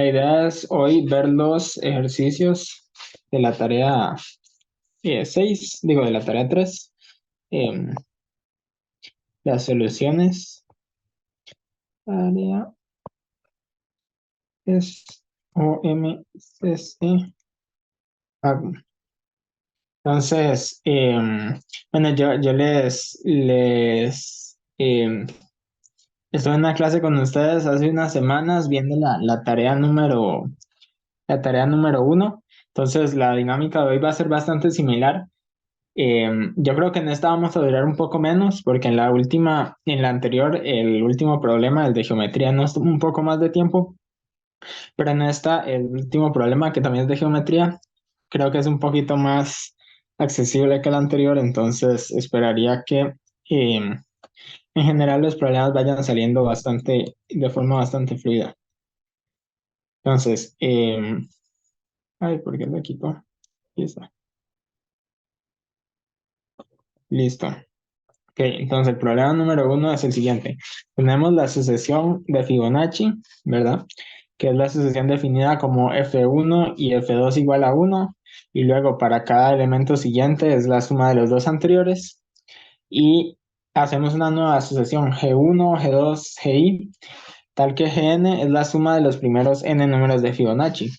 La idea es hoy ver los ejercicios de la tarea 6, digo de la tarea 3, las soluciones. Tarea es OMCC. Entonces, bueno, yo estuve en una clase con ustedes hace unas semanas viendo la tarea número 1. Entonces, la dinámica de hoy va a ser bastante similar. Yo creo que en esta vamos a durar un poco menos, porque en la anterior, el último problema, el de geometría, nos tomó un poco más de tiempo, pero en esta, el último problema, que también es de geometría, creo que es un poquito más accesible que el anterior, entonces esperaría que en general los problemas vayan saliendo de forma bastante fluida. Entonces, ay, ¿por qué lo quito? Aquí está. Listo. Ok, entonces el problema número 1 es el siguiente. Tenemos la sucesión de Fibonacci, ¿verdad? Que es la sucesión definida como F1 y F2 igual a 1. Y luego para cada elemento siguiente es la suma de los dos anteriores. Y hacemos una nueva sucesión G1, G2, Gi, tal que Gn es la suma de los primeros n números de Fibonacci.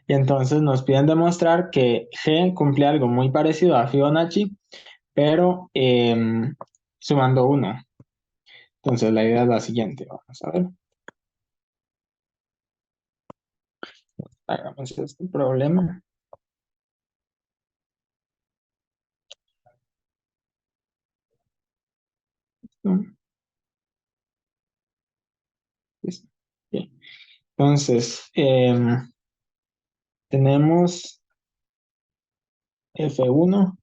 Y entonces nos piden demostrar que G cumple algo muy parecido a Fibonacci, pero sumando 1. Entonces la idea es la siguiente. Vamos a ver. Hagamos este problema. Listo. Bien. Entonces, tenemos F1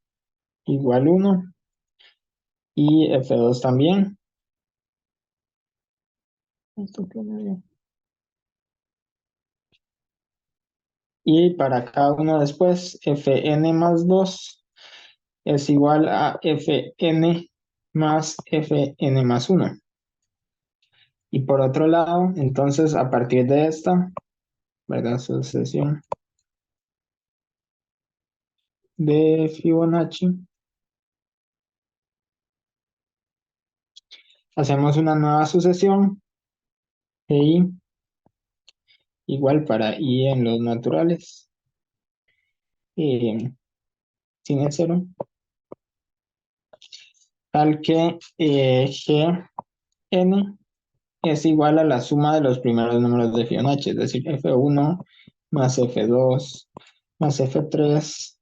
igual 1 y F2 también. Y para cada uno después, Fn más 2 es igual a Fn más Fn más 1. Y por otro lado, entonces a partir de esta, ¿verdad? Sucesión de Fibonacci, hacemos una nueva sucesión, i igual para i en los naturales, sin el cero, tal que Gn es igual a la suma de los primeros números de Fibonacci, es decir, F1 más F2 más F3,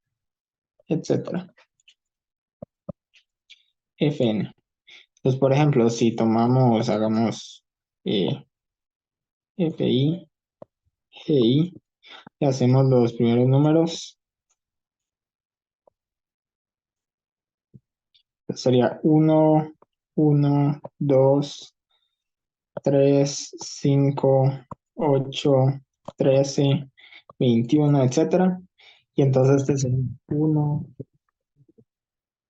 etcétera. Fn. Entonces, por ejemplo, si hagamos Fi, Gi, y hacemos los primeros números, sería 1, 1, 2, 3, 5, 8, 13, 21, etcétera. Y entonces este sería 1,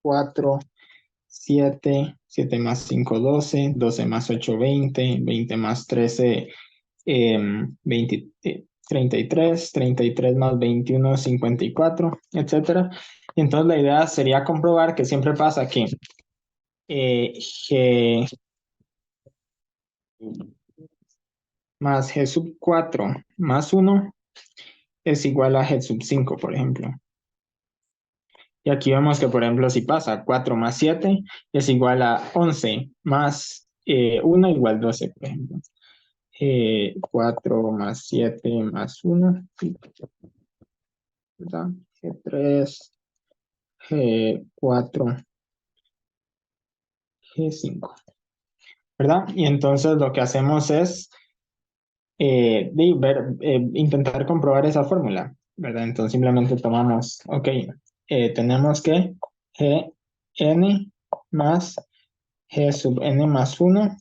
4, 7, 7 más 5, 12, 12 más 8, 20, 20 más 13, 20, 33, 33 más 21, 54, etcétera. Y entonces la idea sería comprobar que siempre pasa que G más G sub 4 más 1 es igual a G sub 5, por ejemplo. Y aquí vemos que, por ejemplo, si pasa 4 más 7 es igual a 11 más 1 igual 12, por ejemplo. 4 más 7 más 1, ¿verdad? G3, G4, G5, ¿verdad? Y entonces lo que hacemos es intentar comprobar esa fórmula, ¿verdad? Entonces simplemente tomamos, ok, tenemos que Gn más G sub n más 1,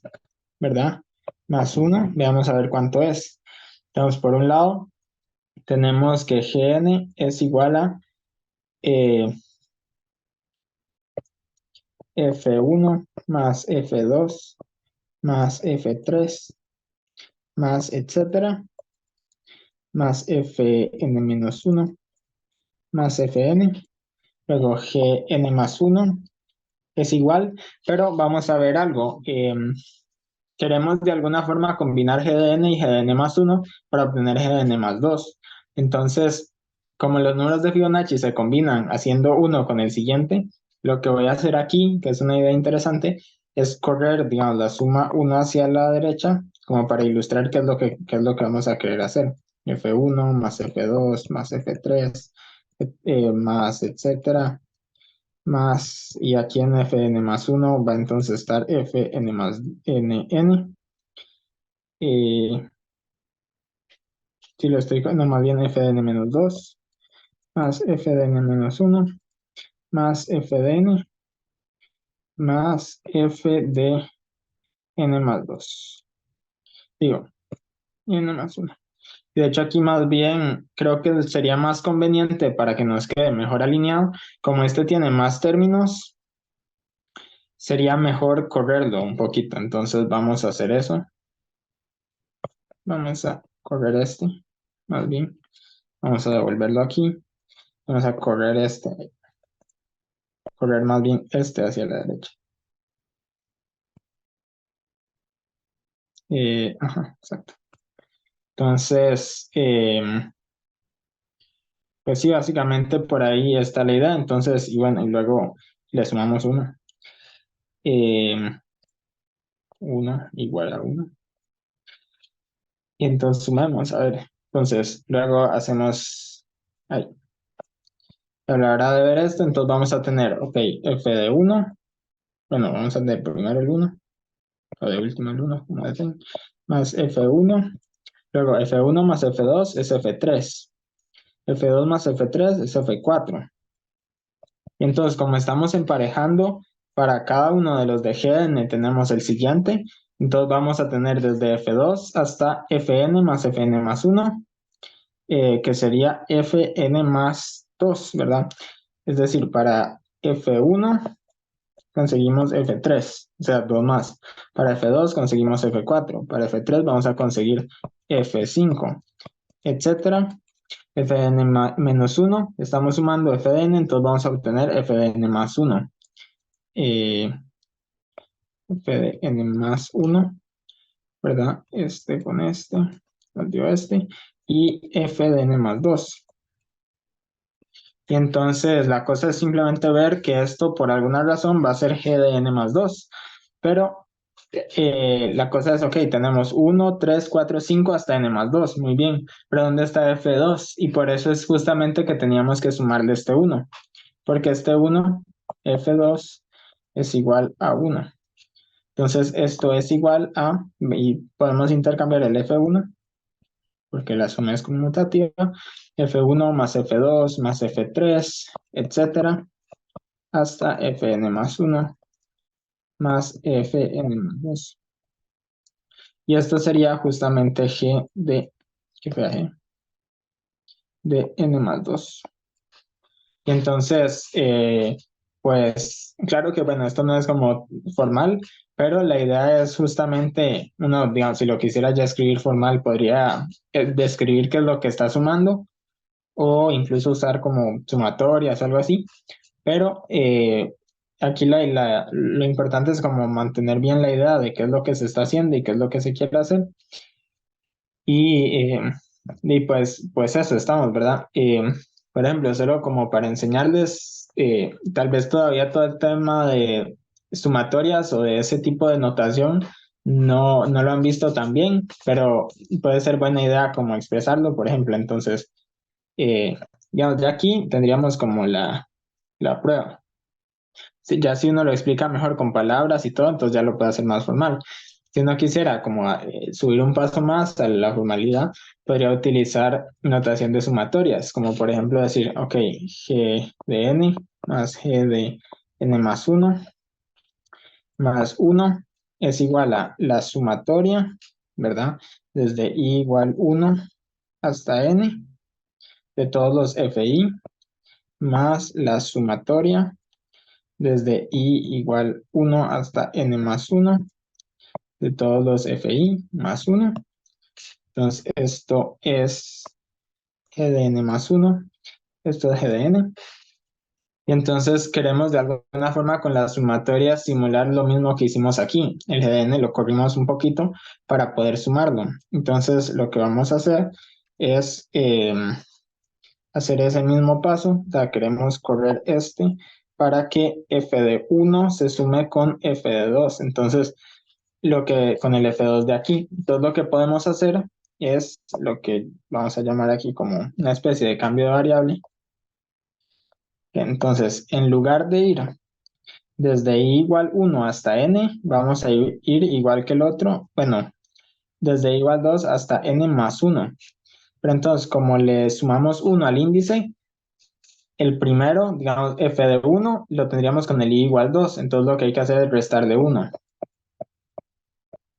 ¿verdad? Más 1, veamos a ver cuánto es. Entonces, por un lado, tenemos que Gn es igual a F1 más F2 más F3 más etcétera. más Fn menos 1 más Fn, luego Gn más 1 es igual, pero vamos a ver algo. Queremos de alguna forma combinar GDN y GDN más 1 para obtener GDN más 2. Entonces, como los números de Fibonacci se combinan haciendo uno con el siguiente, lo que voy a hacer aquí, que es una idea interesante, es correr, digamos, la suma 1 hacia la derecha, como para ilustrar qué es lo que vamos a querer hacer. F1 más F2 más F3, más etcétera, más, y aquí en Fn más 1 va entonces a estar Fn más Nn. Si lo estoy, no, más bien Fn menos 2 más Fn menos 1 más Fdn más Fdn más 2. Digo, n más 1. De hecho, aquí más bien creo que sería más conveniente para que nos quede mejor alineado. Como este tiene más términos, sería mejor correrlo un poquito. Entonces vamos a hacer eso. Vamos a correr este, más bien. Vamos a devolverlo aquí. Vamos a correr este, correr más bien este hacia la derecha. Ajá, exacto. Entonces, pues sí, básicamente por ahí está la idea. Entonces, y bueno, y luego le sumamos uno. 1 igual a 1. Y entonces sumamos, a ver. Entonces, luego hacemos, ahí. A la hora de ver esto, entonces vamos a tener, ok, f de 1. Bueno, vamos a tener primero el 1, o de último el 1, como dicen, más f1. Luego f1 más f2 es f3. F2 más F3 es F4. Y entonces, como estamos emparejando, para cada uno de los de GN tenemos el siguiente. Entonces vamos a tener desde F2 hasta Fn más Fn más 1, que sería Fn más 2, ¿verdad? Es decir, para F1 conseguimos F3, o sea, 2 más. Para F2 conseguimos F4. Para F3 vamos a conseguir F5, etcétera. Fn menos 1, estamos sumando Fn, entonces vamos a obtener Fn más 1. Fn más 1, ¿verdad? Este con este, nos dio este, y Fn más 2. Y entonces la cosa es simplemente ver que esto por alguna razón va a ser Gdn más 2. Pero la cosa es, ok, tenemos 1, 3, 4, 5 hasta n más 2, muy bien. Pero ¿dónde está F2? Y por eso es justamente que teníamos que sumarle este 1. Porque este 1, F2, es igual a 1. Entonces esto es igual a, y podemos intercambiar el F1, porque la suma es conmutativa, F1 más F2 más F3, etcétera, hasta Fn más 1 más Fn más 2. Y esto sería justamente G de, ¿qué fue G? De n más 2. Y entonces, pues, claro que, bueno, esto no es como formal, pero la idea es justamente, uno, digamos, si lo quisiera ya escribir formal, podría describir qué es lo que está sumando o incluso usar como sumatorias, algo así. Pero aquí lo importante es como mantener bien la idea de qué es lo que se está haciendo y qué es lo que se quiere hacer. Y, pues eso estamos, ¿verdad? Por ejemplo, solo como para enseñarles, tal vez todavía todo el tema de sumatorias o de ese tipo de notación no lo han visto tan bien, pero puede ser buena idea como expresarlo, por ejemplo. Entonces, eh, digamos, ya aquí tendríamos como la prueba. Ya si uno lo explica mejor con palabras y todo, entonces ya lo puede hacer más formal. Si uno quisiera como subir un paso más a la formalidad, podría utilizar notación de sumatorias, como por ejemplo decir, ok, g de n más g de n más 1 más 1 es igual a la sumatoria, ¿verdad? Desde i igual 1 hasta n de todos los fi más la sumatoria desde i igual 1 hasta n más 1 de todos los fi más 1. Entonces, esto es G de n más 1. Esto es G de n. Y entonces queremos de alguna forma con la sumatoria simular lo mismo que hicimos aquí. El G de n lo corrimos un poquito para poder sumarlo. Entonces lo que vamos a hacer es hacer ese mismo paso. O sea, queremos correr este para que f de 1 se sume con f de 2. Entonces, lo que con el f2 de aquí. Entonces, lo que podemos hacer es lo que vamos a llamar aquí como una especie de cambio de variable. Entonces, en lugar de ir desde i igual 1 hasta n, vamos a ir igual que el otro. Bueno, desde i igual 2 hasta n más 1. Pero entonces, como le sumamos 1 al índice, el primero, digamos, f de 1, lo tendríamos con el i igual 2. Entonces, lo que hay que hacer es restarle 1.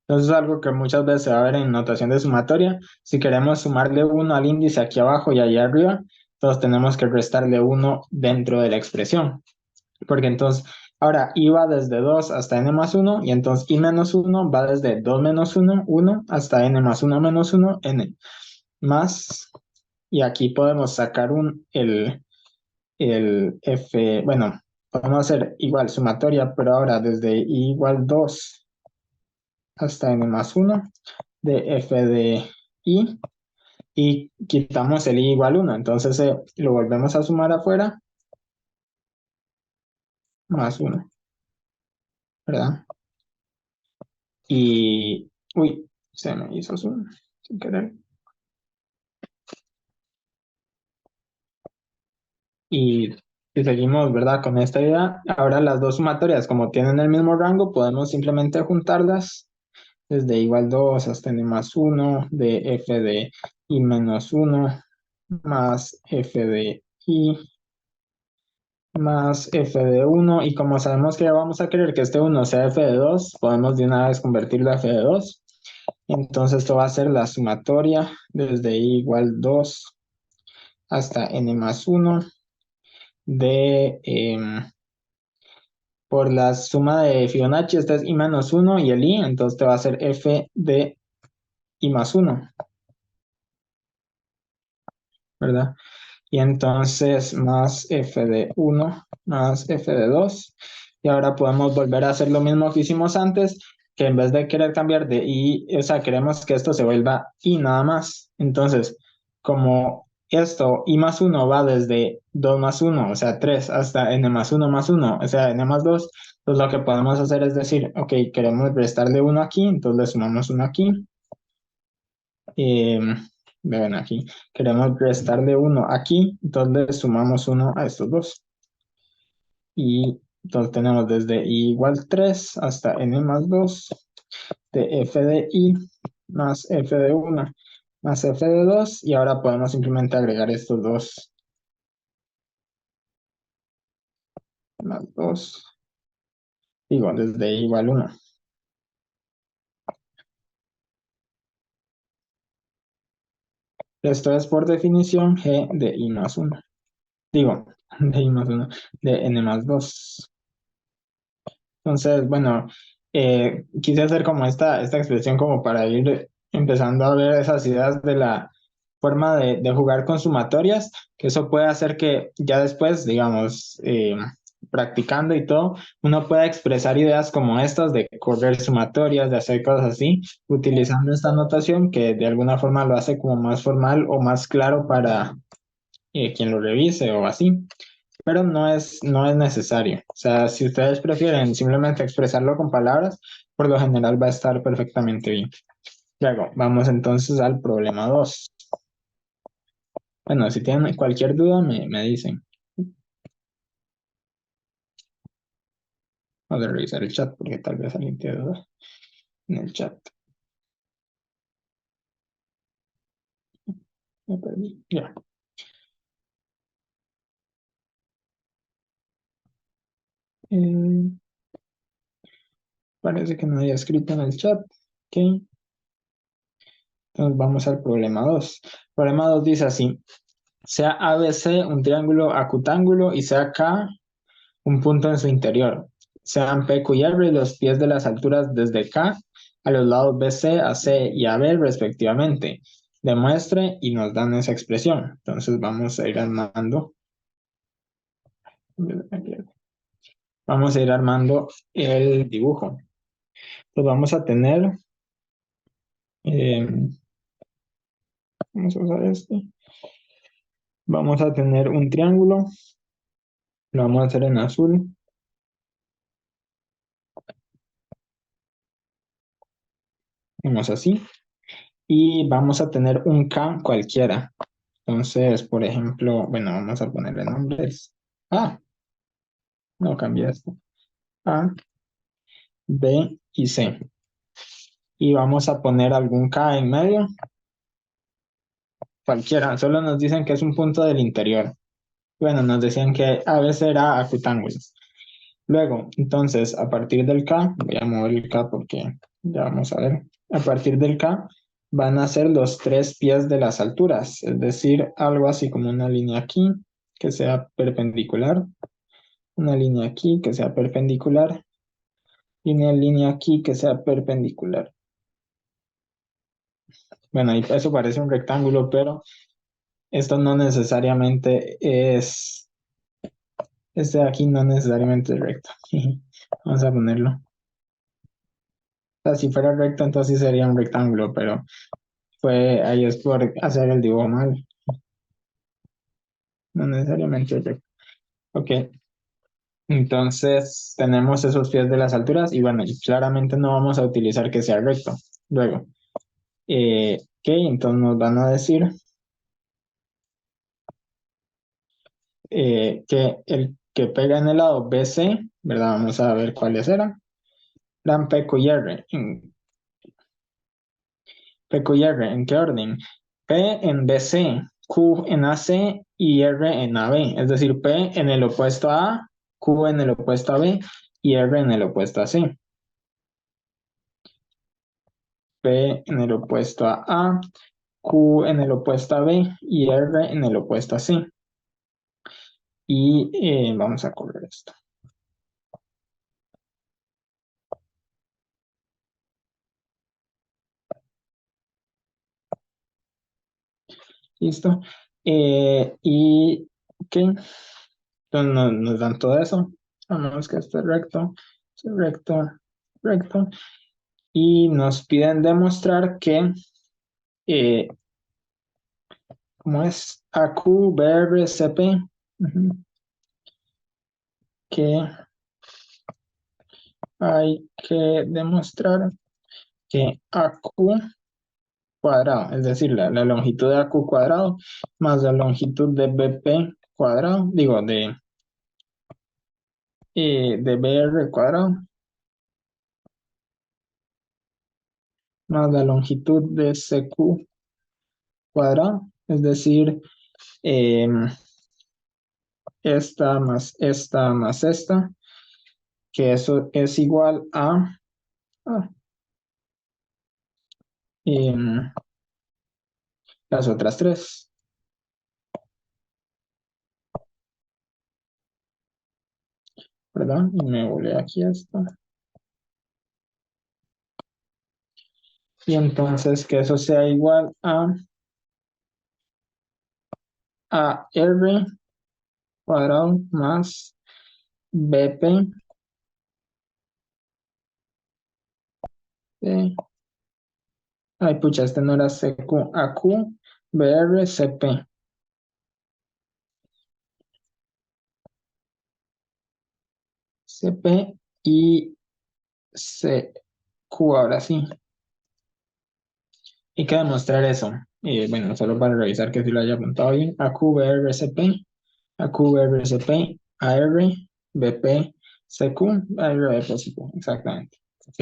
Entonces, es algo que muchas veces se va a ver en notación de sumatoria. Si queremos sumarle 1 al índice aquí abajo y allá arriba, entonces tenemos que restarle 1 dentro de la expresión. Porque entonces, ahora i va desde 2 hasta n más 1, y entonces i menos 1 va desde 2 menos 1, 1, hasta n más 1 menos 1, n. Más, y aquí podemos sacar el f, bueno, podemos hacer igual sumatoria, pero ahora desde i igual 2 hasta n más 1 de f de i, y quitamos el i igual 1, entonces lo volvemos a sumar afuera, más 1, ¿verdad? Y, uy, se me hizo zoom sin querer. Y si seguimos, ¿verdad? Con esta idea, ahora las dos sumatorias, como tienen el mismo rango, podemos simplemente juntarlas desde igual 2 hasta n más 1 de f de i menos 1 más f de i más f de 1. Y como sabemos que vamos a querer que este 1 sea f de 2, podemos de una vez convertirlo a f de 2. Entonces esto va a ser la sumatoria desde i igual 2 hasta n más 1 de, por la suma de Fibonacci, esta es i menos 1 y el i, entonces te va a ser f de i más 1, ¿verdad? Y entonces más f de 1 más f de 2. Y ahora podemos volver a hacer lo mismo que hicimos antes, que en vez de querer cambiar de i, o sea, queremos que esto se vuelva i nada más. Entonces, como esto, i más 1 va desde 2 más 1, o sea, 3, hasta n más 1, o sea, n más 2, pues lo que podemos hacer es decir, ok, queremos restarle 1 aquí, entonces le sumamos 1 aquí. Ven aquí, queremos restarle 1 aquí, entonces le sumamos 1 a estos dos. Y entonces tenemos desde i igual 3 hasta n más 2 de f de i más f de 1 más f de 2. Y ahora podemos simplemente agregar estos dos más 2. Digo, desde i igual 1. Esto es por definición g de i más 1. Digo, de i más 1, de n más 2. Entonces, bueno, quise hacer como esta expresión como para ir empezando a ver esas ideas de la forma de jugar con sumatorias, que eso puede hacer que ya después, digamos, practicando y todo, uno pueda expresar ideas como estas de correr sumatorias, de hacer cosas así, utilizando esta notación que de alguna forma lo hace como más formal o más claro para quien lo revise o así, pero no es necesario. O sea, si ustedes prefieren simplemente expresarlo con palabras, por lo general va a estar perfectamente bien. Luego, vamos entonces al problema 2. Bueno, si tienen cualquier duda, me dicen. Voy a revisar el chat porque tal vez alguien tiene duda en el chat. Me perdí. Ya. Eh, Parece que no había escrito en el chat. Ok. Entonces vamos al problema 2. Problema 2 dice así. Sea ABC un triángulo acutángulo y sea K un punto en su interior. Sean P, Q y R los pies de las alturas desde K a los lados BC, AC y AB respectivamente. demuestre y nos dan esa expresión. Entonces vamos a ir armando. Vamos a ir armando el dibujo. Entonces vamos a tener, eh, vamos a usar este. Vamos a tener un triángulo, lo vamos a hacer en azul. Vamos así. Y vamos a tener un K cualquiera. Entonces, por ejemplo, bueno, vamos a ponerle nombres. Ah, no cambié esto. A, B y C. Y vamos a poner algún K en medio. Cualquiera, solo nos dicen que es un punto del interior. Bueno, nos decían que a veces era acutángulos. Luego, entonces, a partir del K, voy a mover el K porque ya vamos a ver. A partir del K van a ser los tres pies de las alturas, es decir, algo así como una línea aquí que sea perpendicular, una línea aquí que sea perpendicular y una línea aquí que sea perpendicular. Bueno, y eso parece un rectángulo, pero esto no necesariamente es, este de aquí no necesariamente es recto. Vamos a ponerlo. O sea, si fuera recto, entonces sí sería un rectángulo, pero ahí es por hacer el dibujo mal. No necesariamente es recto. Ok, entonces tenemos esos pies de las alturas y bueno, y claramente no vamos a utilizar que sea recto. Luego, ok, entonces nos van a decir que el que pega en el lado BC, ¿verdad? Vamos a ver cuáles eran. Dan P, Q y R. P, Q y R, ¿en qué orden? P en BC, Q en AC y R en AB. Es decir, P en el opuesto a A, Q en el opuesto a B y R en el opuesto a C. P en el opuesto a A, Q en el opuesto a B y R en el opuesto a C. Y vamos a correr esto. ¿Listo? Y ok, entonces nos dan todo eso. Vamos que esto es recto, recto. Y nos piden demostrar que, eh, ¿cómo es? AQ, BR, CP, que hay que demostrar que AQ cuadrado, es decir, la longitud de AQ cuadrado más la longitud de BP cuadrado, digo, de BR cuadrado, más la longitud de CQ cuadrado, es decir, esta más esta, que eso es igual a em, las otras tres, ¿verdad? Y me volé aquí esto. Y entonces que eso sea igual a R cuadrado más BP de, ay pucha, este no era CQ, AQ, BR, CP. CP y CQ ahora sí. Hay que demostrar eso. Y bueno, solo para revisar que si lo haya apuntado bien. AQ, BR, CP, AQ, BR, CP, AR, BP, CQ, AR, BP, CQ. Exactamente. ¿Ok?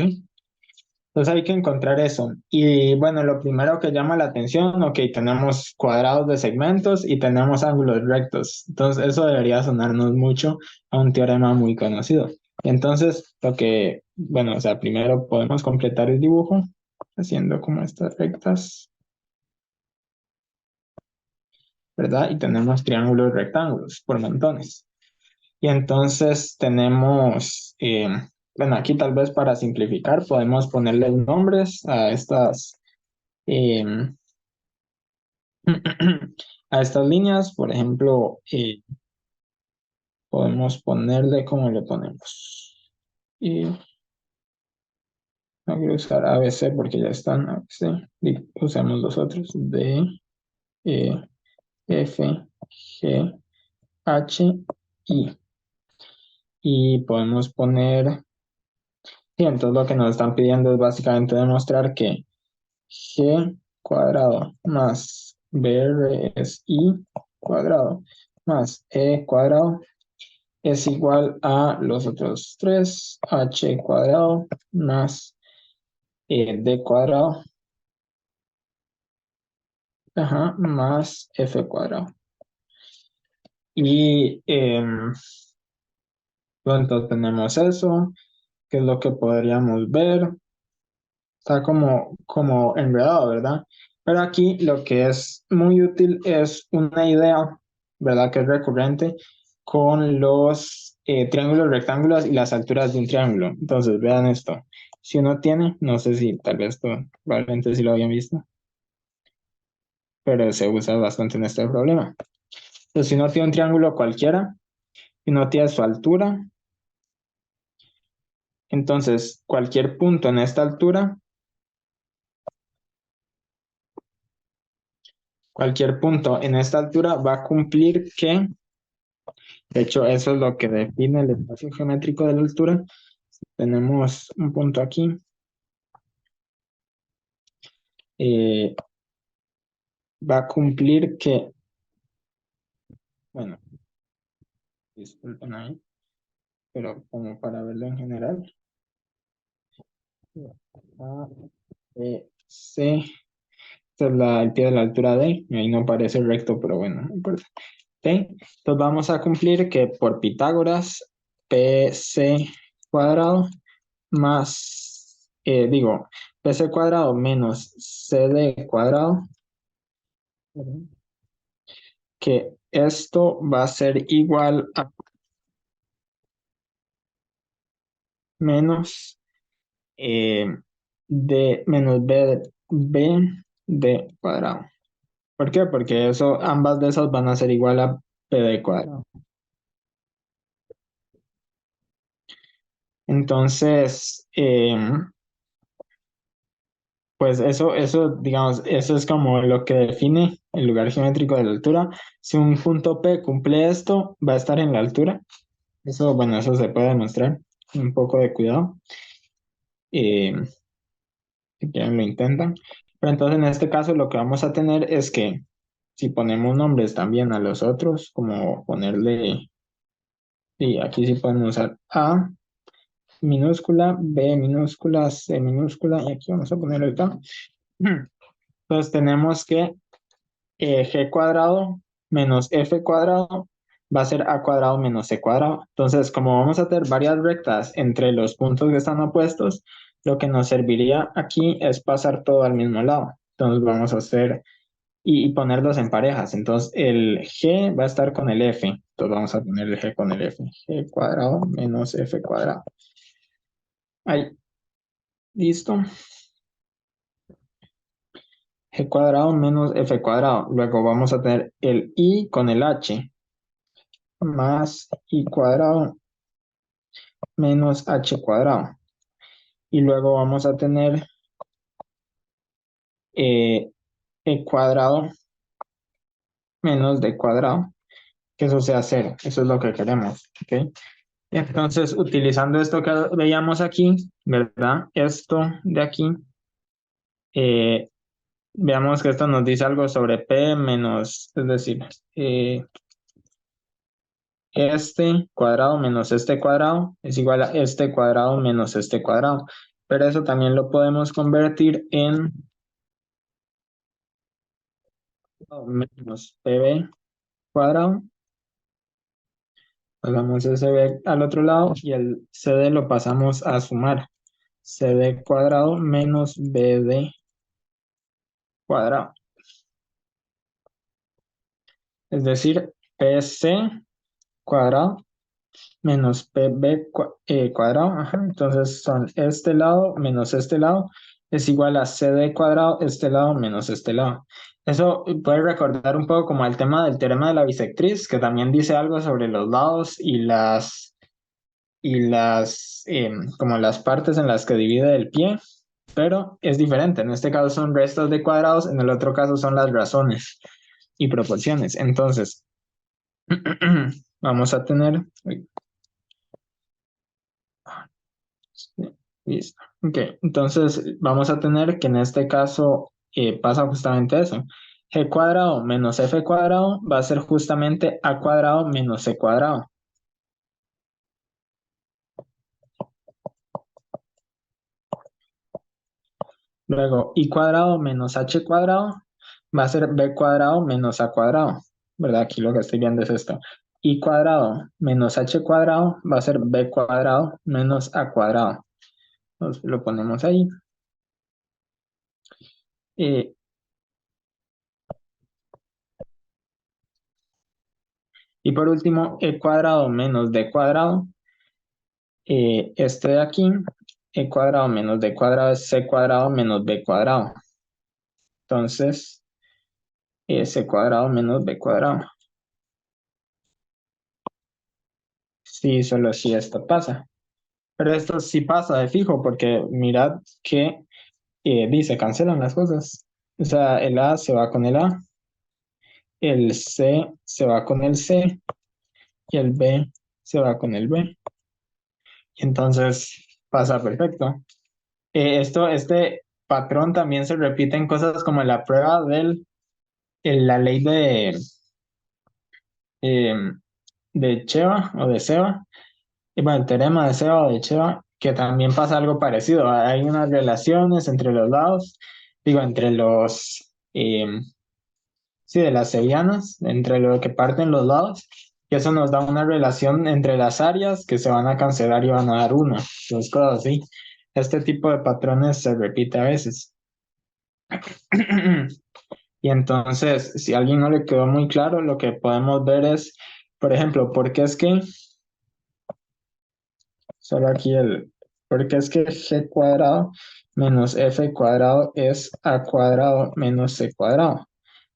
Entonces hay que encontrar eso. Y bueno, lo primero que llama la atención, ok, tenemos cuadrados de segmentos y tenemos ángulos rectos. Entonces eso debería sonarnos mucho a un teorema muy conocido. Entonces, bueno, o sea, primero podemos completar el dibujo haciendo como estas rectas, ¿verdad? Y tenemos triángulos rectángulos por montones. Y entonces tenemos, bueno, aquí tal vez para simplificar podemos ponerle nombres a estas, eh, A estas líneas, por ejemplo, podemos ponerle, ¿cómo le ponemos? Y no quiero usar ABC porque ya están ABC. Usamos los otros. D, E, F, G, H, I. Y podemos poner, y entonces lo que nos están pidiendo es básicamente demostrar que G cuadrado más BR es I cuadrado más E cuadrado es igual a los otros tres, H cuadrado más D cuadrado, ajá, más F cuadrado. Y entonces tenemos eso, que es lo que podríamos ver. Está como enredado, ¿verdad? Pero aquí lo que es muy útil es una idea, ¿verdad? Que es recurrente con los triángulos rectángulos y las alturas de un triángulo. Entonces, vean esto. Si uno tiene, no sé si tal vez esto, probablemente sí lo habían visto, pero se usa bastante en este problema. Entonces, si uno tiene un triángulo cualquiera y uno tiene su altura, entonces cualquier punto en esta altura, cualquier punto en esta altura va a cumplir que, de hecho, eso es lo que define el espacio geométrico de la altura. Tenemos un punto aquí. eh, Va a cumplir que, bueno, disculpen ahí, pero como para verlo en general. A, B, C. Esta es el pie de la altura D. Ahí no parece recto, pero bueno, no importa. ¿Ok? Entonces vamos a cumplir que por Pitágoras, PC cuadrado más, PC cuadrado menos CD cuadrado, que esto va a ser igual a menos D menos B de cuadrado. ¿Por qué? Porque eso, ambas de esas van a ser igual a P de cuadrado. Entonces, pues digamos, eso es como lo que define el lugar geométrico de la altura. Si un punto P cumple esto, va a estar en la altura. Eso, bueno, eso se puede demostrar. Un poco de cuidado. Eh, si quieren lo intentan. Pero entonces en este caso lo que vamos a tener es que si ponemos nombres también a los otros, como ponerle, y aquí sí podemos usar A minúscula, B minúscula, C minúscula, y aquí vamos a poner el K. Entonces tenemos que G cuadrado menos F cuadrado va a ser A cuadrado menos C cuadrado. Entonces, como vamos a tener varias rectas entre los puntos que están opuestos, lo que nos serviría aquí es pasar todo al mismo lado. Entonces vamos a hacer y ponerlos en parejas. Entonces el G va a estar con el F. Entonces vamos a poner el G con el F. G cuadrado menos F cuadrado. Ahí, listo. G cuadrado menos F cuadrado. Luego vamos a tener el I con el H más I cuadrado menos H cuadrado. Y luego vamos a tener E cuadrado menos D cuadrado, que eso sea cero. Eso es lo que queremos. ¿Ok? Entonces, utilizando esto que veíamos aquí, ¿verdad? Esto de aquí, eh, veamos que esto nos dice algo sobre P menos, es decir, este cuadrado menos este cuadrado es igual a este cuadrado menos este cuadrado. Pero eso también lo podemos convertir en menos PB cuadrado. Pasamos ese B al otro lado y el CD lo pasamos a sumar. CD cuadrado menos BD cuadrado. Es decir, PC cuadrado menos PB cuadrado. Ajá. Entonces son este lado menos este lado es igual a CD cuadrado, este lado menos este lado. Eso puede recordar un poco como el tema del teorema de la bisectriz, que también dice algo sobre los lados como las partes en las que divide el pie, pero es diferente. En este caso son restos de cuadrados, en el otro caso son las razones y proporciones. Entonces, vamos a tener, listo. Ok, entonces vamos a tener que en este caso pasa justamente eso. G cuadrado menos F cuadrado va a ser justamente A cuadrado menos C cuadrado. Luego, I cuadrado menos H cuadrado va a ser B cuadrado menos A cuadrado, ¿verdad? Aquí lo que estoy viendo es esto. I cuadrado menos H cuadrado va a ser B cuadrado menos A cuadrado. Entonces lo ponemos ahí. Eh, y por último, E cuadrado menos D cuadrado. Este de aquí, E cuadrado menos D cuadrado es C cuadrado menos B cuadrado. Entonces, C cuadrado menos B cuadrado. Sí, solo si esto pasa. Pero esto sí pasa de fijo, porque mirad que dice, cancelan las cosas. O sea, el A se va con el C se va con el C y el B se va con el B. Y entonces pasa perfecto. Este patrón también se repite en cosas como la prueba la ley eh, de Cheva o de Seba, y bueno, el teorema de Seba o de Cheva, que también pasa algo parecido. Hay unas relaciones entre los lados, digo, entre sí, de las sevianas, entre lo que parten los lados, y eso nos da una relación entre las áreas que se van a cancelar y van a dar uno, dos cosas así. Este tipo de patrones se repite a veces. Y entonces, si a alguien no le quedó muy claro, lo que podemos ver es, por ejemplo, ¿por qué es que, solo aquí por qué es que g cuadrado menos f cuadrado es a cuadrado menos c cuadrado?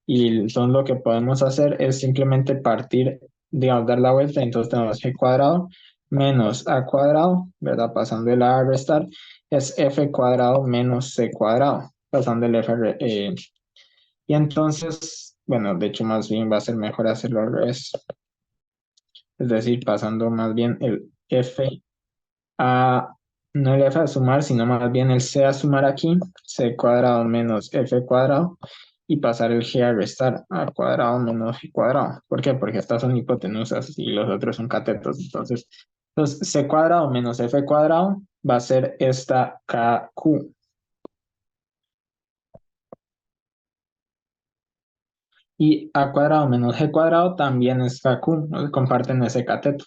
Y entonces lo que podemos hacer es simplemente partir, digamos, dar la vuelta, entonces tenemos g cuadrado menos a cuadrado, ¿verdad? Pasando el a restar, es f cuadrado menos c cuadrado, pasando el f, y entonces, bueno, de hecho más bien va a ser mejor hacerlo al revés, es decir, pasando más bien el f a, no el f a sumar, sino más bien el c a sumar aquí, c cuadrado menos f cuadrado, y pasar el g a restar, a cuadrado menos g cuadrado. ¿Por qué? Porque estas son hipotenusas y los otros son catetos. Entonces c cuadrado menos f cuadrado va a ser esta kq. Y a cuadrado menos g cuadrado también es kq, ¿no? Comparten ese cateto.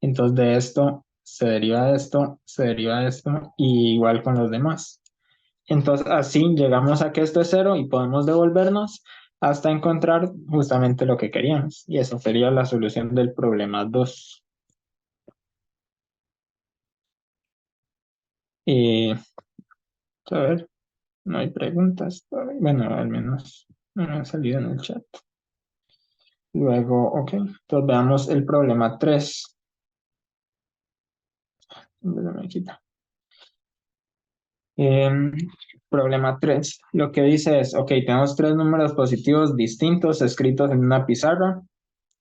Entonces de esto se deriva esto, se deriva esto, y igual con los demás. Entonces así llegamos a que esto es cero y podemos devolvernos hasta encontrar justamente lo que queríamos. Y eso sería la solución del problema 2. Y a ver, no hay preguntas todavía. Bueno, al menos no me han salido en el chat. Luego, ok, entonces veamos el problema 3. Me quita. Em, Problema 3. Lo que dice es, ok, tenemos tres números positivos distintos escritos en una pizarra.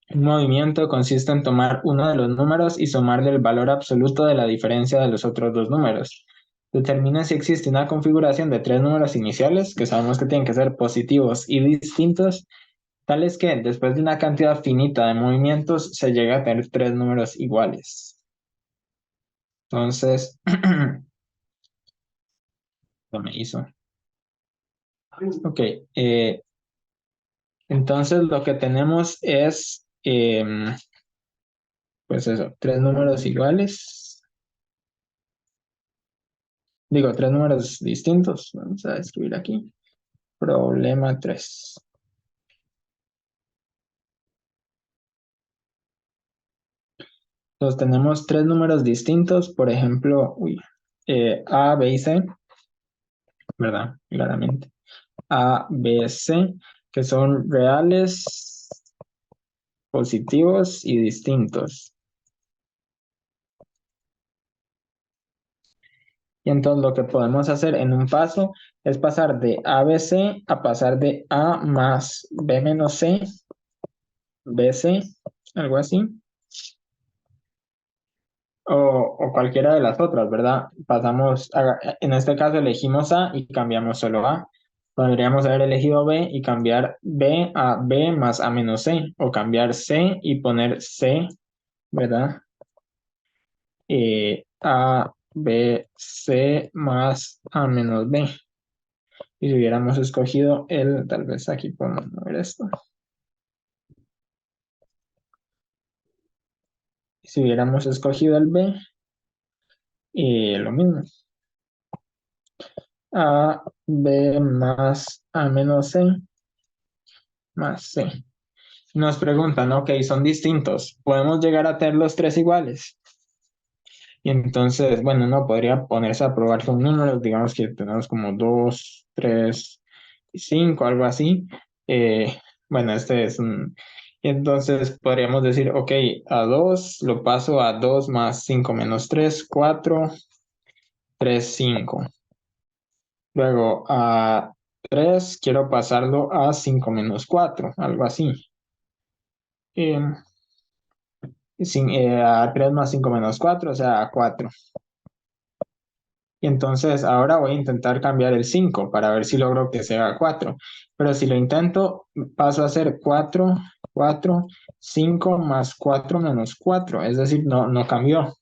Un movimiento consiste en tomar uno de los números y sumarle el valor absoluto de la diferencia de los otros dos números. Determina si existe una configuración de tres números iniciales, que sabemos que tienen que ser positivos y distintos, tales que después de una cantidad finita de movimientos se llega a tener tres números iguales. Entonces, ¿qué me hizo? Ok, entonces lo que tenemos es, pues eso, tres números iguales. Digo, tres números distintos. Vamos a escribir aquí. Problema 3. Entonces tenemos tres números distintos, por ejemplo, A, B y C, ¿verdad? Claramente. A, B, C, que son reales, positivos y distintos. Y entonces lo que podemos hacer en un paso es pasar de ABC a pasar de A más B menos C, BC, algo así, o cualquiera de las otras, ¿verdad? En este caso elegimos A y cambiamos solo A. Podríamos haber elegido B y cambiar B a B más A menos C, o cambiar C y poner C, ¿verdad? A, B, C más A menos B. Y si hubiéramos escogido el, tal vez aquí podemos mover esto. Si hubiéramos escogido el B, lo mismo. A, B más A menos C más C. Nos preguntan, ok, son distintos. ¿Podemos llegar a tener los tres iguales? Y entonces, bueno, no podría ponerse a probar con números. Digamos que tenemos como 2, 3 y 5, algo así. Eh, bueno, este es un... y entonces podríamos decir, ok, a 2 lo paso a 2 más 5 menos 3, 4, 3, 5. Luego a 3 quiero pasarlo a 5 menos 4, algo así. Eh, a 3 más 5 menos 4, o sea, a 4. Y entonces ahora voy a intentar cambiar el 5 para ver si logro que sea 4. Pero si lo intento, paso a hacer 4, 4, 5 más 4 menos 4. Es decir, no cambió,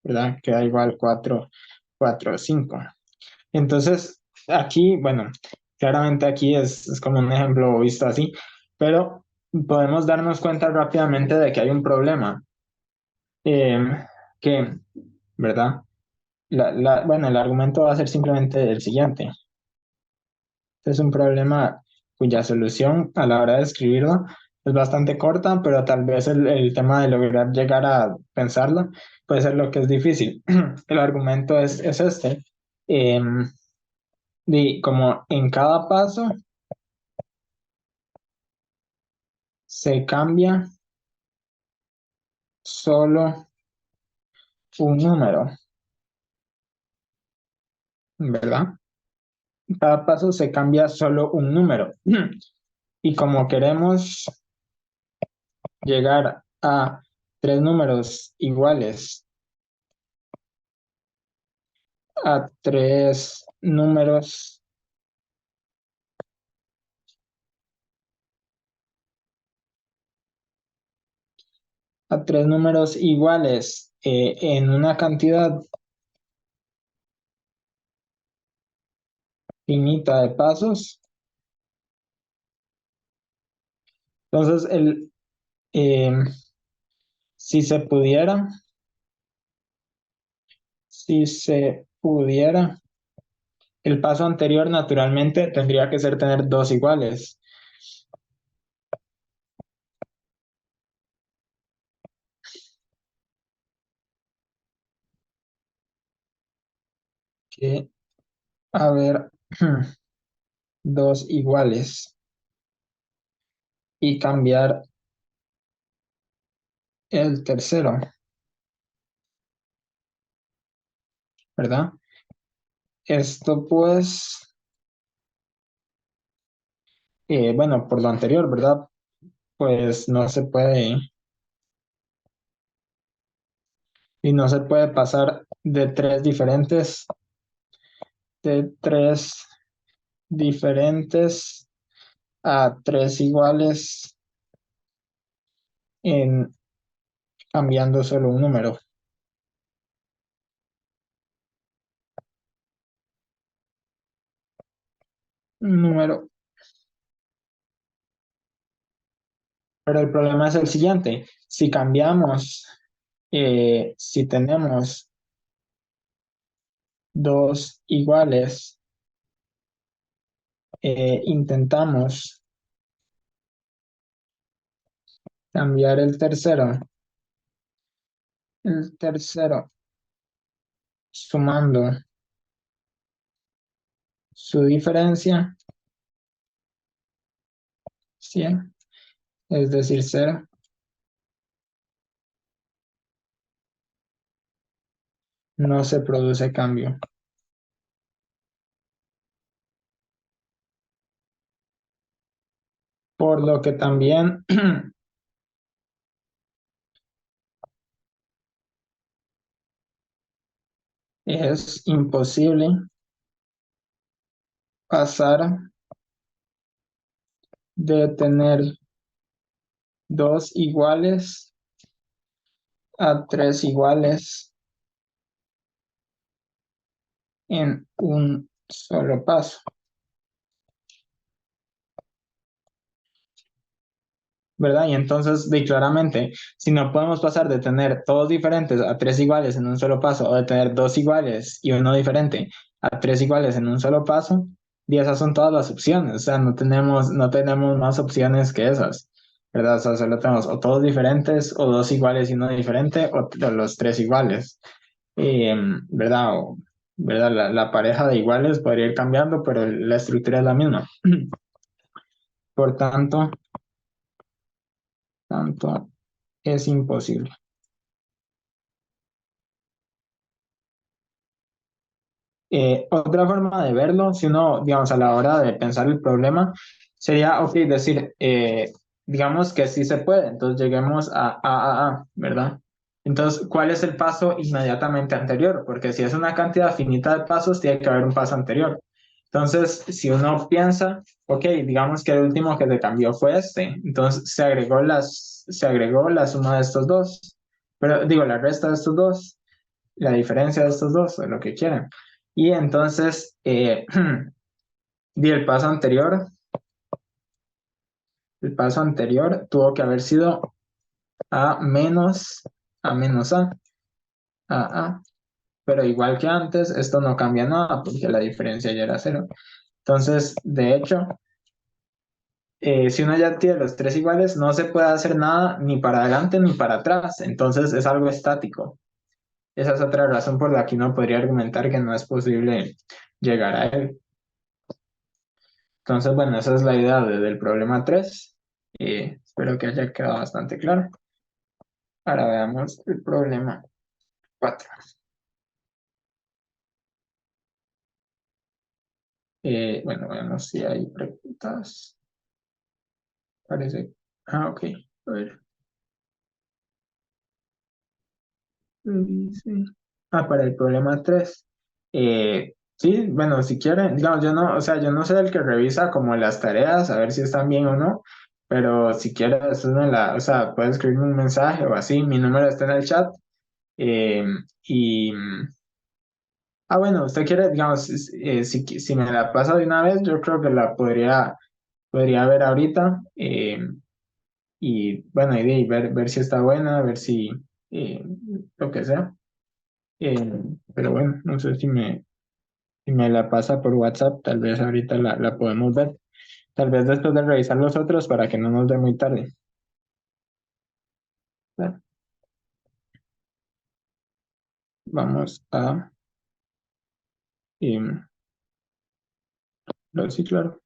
¿verdad? Queda igual 4, 4, 5. Entonces, aquí, bueno, claramente aquí es como un ejemplo visto así, pero podemos darnos cuenta rápidamente de que hay un problema. Que, ¿verdad? Bueno, el argumento va a ser simplemente el siguiente. Este es un problema cuya solución a la hora de escribirlo es bastante corta, pero tal vez el tema de lograr llegar a pensarlo puede ser lo que es difícil. El argumento es este. Como en cada paso se cambia solo un número, ¿verdad? En cada paso se cambia solo un número. Y como queremos llegar a tres números iguales, a tres números, a tres números iguales en una cantidad finita de pasos, entonces eh, si se pudiera, si se pudiera, el paso anterior naturalmente tendría que ser tener dos iguales. Que haber dos iguales y cambiar el tercero, ¿verdad? Esto pues, bueno, por lo anterior, ¿verdad? Pues no se puede, y no se puede pasar de tres diferentes a tres iguales en cambiando solo un número. Pero el problema es el siguiente, si cambiamos, si tenemos dos iguales, intentamos cambiar el tercero sumando su diferencia, 100, es decir, cero, no se produce cambio. Por lo que también es imposible pasar de tener dos iguales a tres iguales en un solo paso. ¿Verdad? Y entonces, claramente, si no podemos pasar de tener todos diferentes a tres iguales en un solo paso, o de tener dos iguales y uno diferente a tres iguales en un solo paso, y esas son todas las opciones. O sea, no tenemos más opciones que esas, ¿verdad? O sea, solo tenemos o todos diferentes, o dos iguales y uno diferente, o los tres iguales. ¿Verdad? ¿Verdad? La pareja de iguales podría ir cambiando, pero la estructura es la misma. Por tanto, es imposible. Otra forma de verlo, si uno, digamos, a la hora de pensar el problema, sería, ok, decir, digamos que sí se puede, entonces lleguemos a, ¿verdad? Entonces, ¿cuál es el paso inmediatamente anterior? Porque si es una cantidad finita de pasos, tiene que haber un paso anterior. Entonces, si uno piensa, ok, digamos que el último que se cambió fue este, entonces se agregó la suma de estos dos, pero digo, la resta de estos dos, la diferencia de estos dos, o lo que quieran. Y entonces, di el paso anterior tuvo que haber sido a menos a, pero igual que antes, esto no cambia nada porque la diferencia ya era cero. Entonces, de hecho, si uno ya tiene los tres iguales, no se puede hacer nada ni para adelante ni para atrás, entonces es algo estático. Esa es otra razón por la que uno podría argumentar que no es posible llegar a él. Entonces, bueno, esa es la idea del problema 3. Espero que haya quedado bastante claro. Ahora veamos el problema 4. Bueno, veamos si hay preguntas. Parece. Ok. A ver. Sí. Para el problema 3. Sí, bueno, si quieren, digamos, yo no, o sea, yo no soy el que revisa como las tareas, a ver si están bien o no, pero si quieres, o sea, puedes escribirme un mensaje o así, mi número está en el chat. eh, y bueno, usted quiere, digamos, si me la pasa de una vez, yo creo que la podría ver ahorita. Y bueno, y ver si está buena, ver si eh, lo que sea. Pero bueno, no sé si me la pasa por WhatsApp, tal vez ahorita la podemos ver. Tal vez después de revisar los otros para que no nos dé muy tarde. Bueno, vamos a... sí, claro.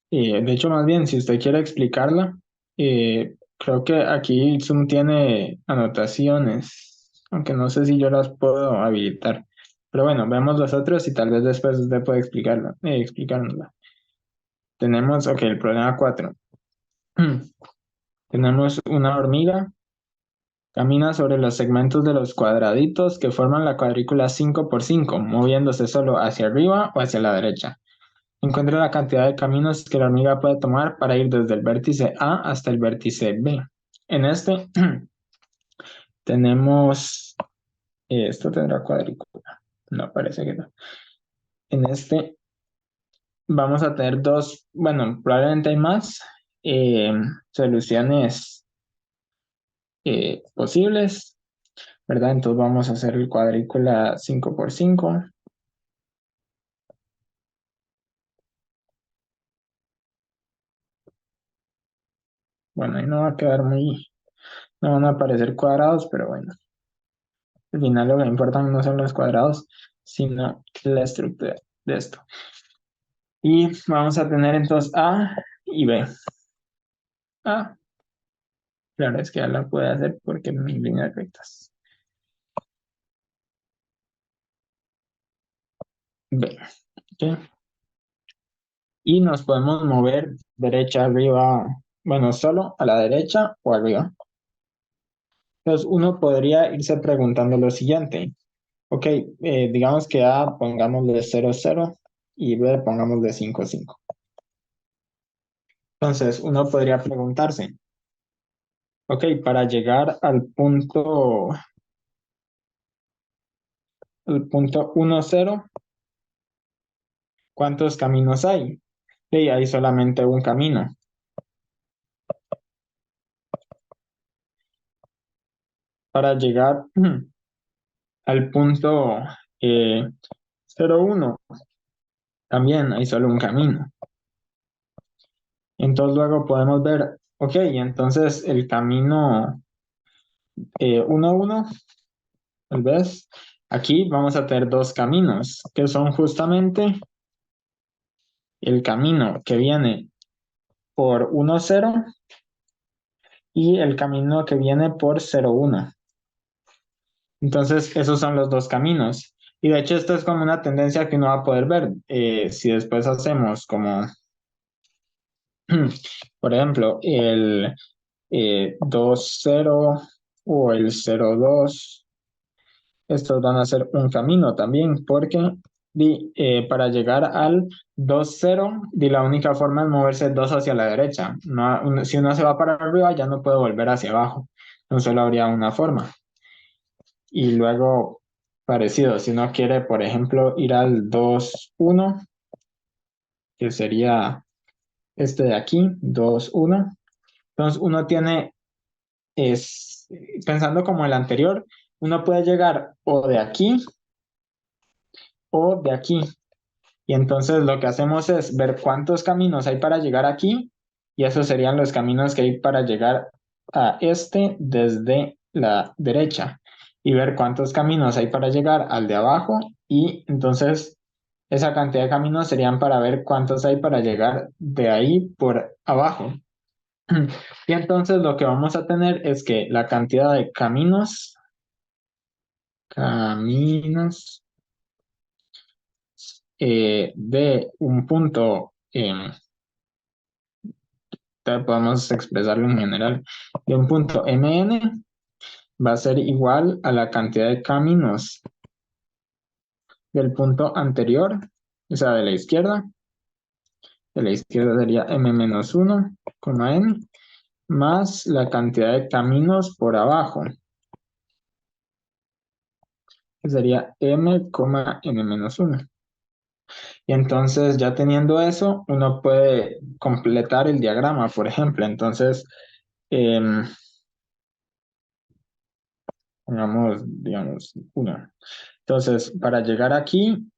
De hecho, más bien, si usted quiere explicarla, creo que aquí Zoom tiene anotaciones, aunque no sé si yo las puedo habilitar. Pero bueno, vemos los otros y tal vez después usted puede explicárnosla. Tenemos, ok, el problema 4. Tenemos una hormiga, camina sobre los segmentos de los cuadraditos que forman la cuadrícula 5 por 5, moviéndose solo hacia arriba o hacia la derecha. Encuentra la cantidad de caminos que la hormiga puede tomar para ir desde el vértice A hasta el vértice B. En este tenemos, esto tendrá cuadrícula, no parece que no. En este vamos a tener dos, bueno, probablemente hay más eh, soluciones posibles, ¿verdad? Entonces vamos a hacer el cuadrícula 5 por 5. Bueno, ahí no va a quedar no van a aparecer cuadrados, pero bueno. Al final lo que importan no son los cuadrados, sino la estructura de esto. Y vamos a tener entonces A y B. A, claro, es que ya la puede hacer porque mis líneas rectas. B, ¿ok? Y nos podemos mover derecha, arriba, bueno, solo a la derecha o arriba. Entonces uno podría irse preguntando lo siguiente. Ok, digamos que A pongámosle 0, 0 y B pongámosle 5, 5. Entonces uno podría preguntarse, ok, para llegar al punto 1, 0, ¿cuántos caminos hay? Y hay solamente un camino. Para llegar al punto 0, 1, también hay solo un camino. Entonces luego podemos ver, ok, entonces el camino 1, 1, tal vez, aquí vamos a tener dos caminos, que son justamente el camino que viene por 1, 0 y el camino que viene por 0, 1. Entonces, esos son los dos caminos. Y de hecho, esto es como una tendencia que uno va a poder ver. Si después hacemos como, por ejemplo, el 2, 0 o el 0, 2, estos van a ser un camino también, porque para llegar al 2, 0, la única forma es moverse 2 hacia la derecha. Si uno se va para arriba, ya no puede volver hacia abajo. No solo habría una forma. Y luego, parecido, si uno quiere, por ejemplo, ir al 2, 1, que sería este de aquí, 2, 1. Entonces, uno tiene, es, pensando como el anterior, uno puede llegar o de aquí o de aquí. Y entonces lo que hacemos es ver cuántos caminos hay para llegar aquí, y esos serían los caminos que hay para llegar a este desde la derecha, y ver cuántos caminos hay para llegar al de abajo, y entonces esa cantidad de caminos serían para ver cuántos hay para llegar de ahí por abajo. Y entonces lo que vamos a tener es que la cantidad de caminos de un punto, podemos expresarlo en general, de un punto mn va a ser igual a la cantidad de caminos del punto anterior, o sea, de la izquierda sería m-1, n, más la cantidad de caminos por abajo, que sería m,n-1. Y entonces, ya teniendo eso, uno puede completar el diagrama, por ejemplo. Entonces, pongamos, digamos, 1. Entonces, para llegar aquí,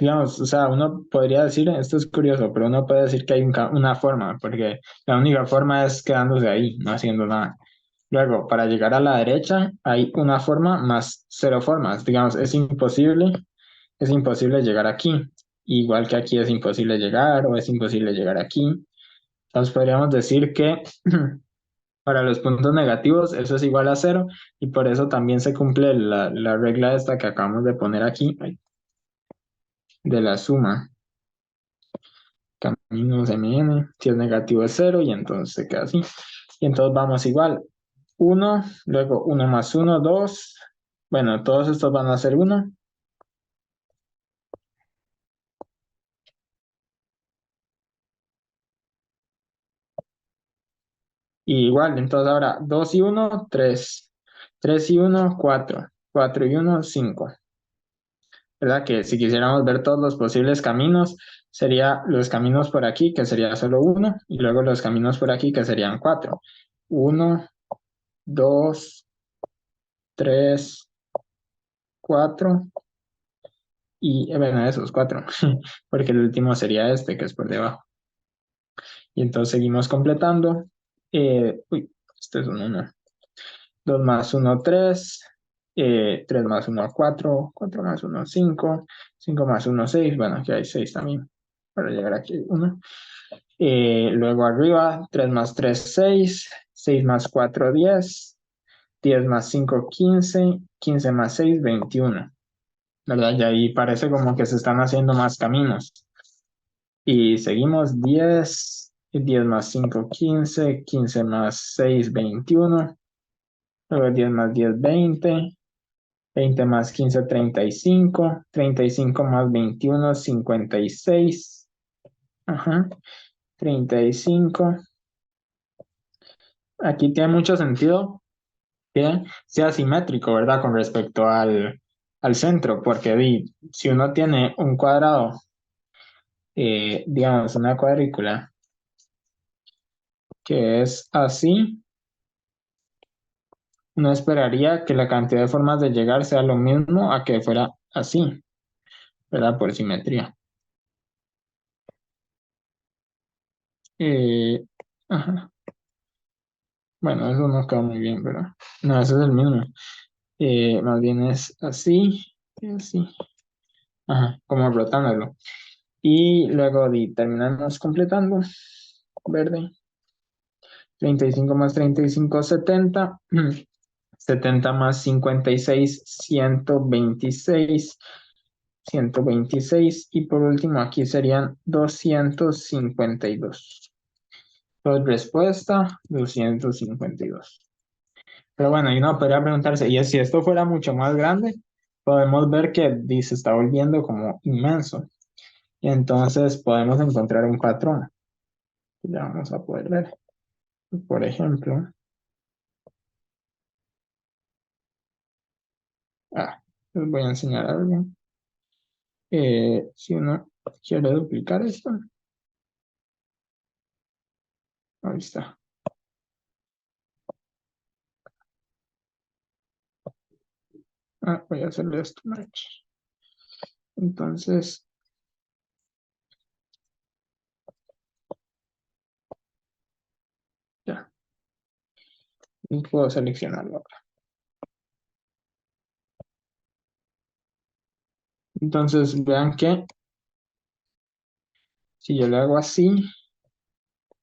digamos, o sea, uno podría decir, esto es curioso, pero uno puede decir que hay una forma, porque la única forma es quedándose ahí, no haciendo nada. Luego, para llegar a la derecha, hay una forma más 0 formas. Digamos, es imposible llegar aquí. Igual que aquí es imposible llegar o es imposible llegar aquí. Entonces, podríamos decir que para los puntos negativos eso es igual a 0, y por eso también se cumple la regla esta que acabamos de poner aquí, de la suma. Caminos mn, si es negativo es 0 y entonces se queda así. Y entonces vamos igual. 1, luego 1 más 1, 2. Bueno, todos estos van a ser 1. Y igual, entonces ahora 2 y 1, 3. 3 y 1, 4. 4 y 1, 5. ¿Verdad? Que si quisiéramos ver todos los posibles caminos, sería los caminos por aquí, que sería solo 1, y luego los caminos por aquí, que serían 4. 1, 2, 3, 4, y bueno, esos 4, porque el último sería este, que es por debajo. Y entonces seguimos completando. Este es un 1. 2 más 1, 3. 3 más uno 4, 4 más uno 5, 5 más uno 6, bueno, aquí hay 6 también, para llegar aquí 1. Luego arriba, 3 más 3 6, 6 más 4 10, 10 más 5 15, 15 más 6 21, ¿verdad? Y ahí parece como que se están haciendo más caminos. Y seguimos 10, 10 más 5 15, 15 más 6 21, luego 10 más 10 20, 20 más 15 35, 35 más 21 56, ajá, 35. Aquí tiene mucho sentido que sea simétrico, ¿verdad? Con respecto al centro, porque si uno tiene un cuadrado, digamos, una cuadrícula que es así, uno esperaría que la cantidad de formas de llegar sea lo mismo a que fuera así, ¿verdad? Por simetría. Eh, ajá. Bueno, eso no queda muy bien, pero no, ese es el mismo. Más bien es así y así. Ajá, como rotándolo. Y luego terminamos completando. Verde. 35 más 35, 70. 70 más 56, 126. 126. Y por último, aquí serían 252. Pues respuesta, 252. Pero bueno, y uno podría preguntarse, ¿y si esto fuera mucho más grande? Podemos ver que se está volviendo como inmenso. Y entonces podemos encontrar un patrón. Ya vamos a poder ver. Por ejemplo, les voy a enseñar algo. Si uno quiere duplicar esto, ahí está. Voy a hacerle esto match. Entonces, ya. Y puedo seleccionarlo acá. Entonces, vean que si yo le hago así,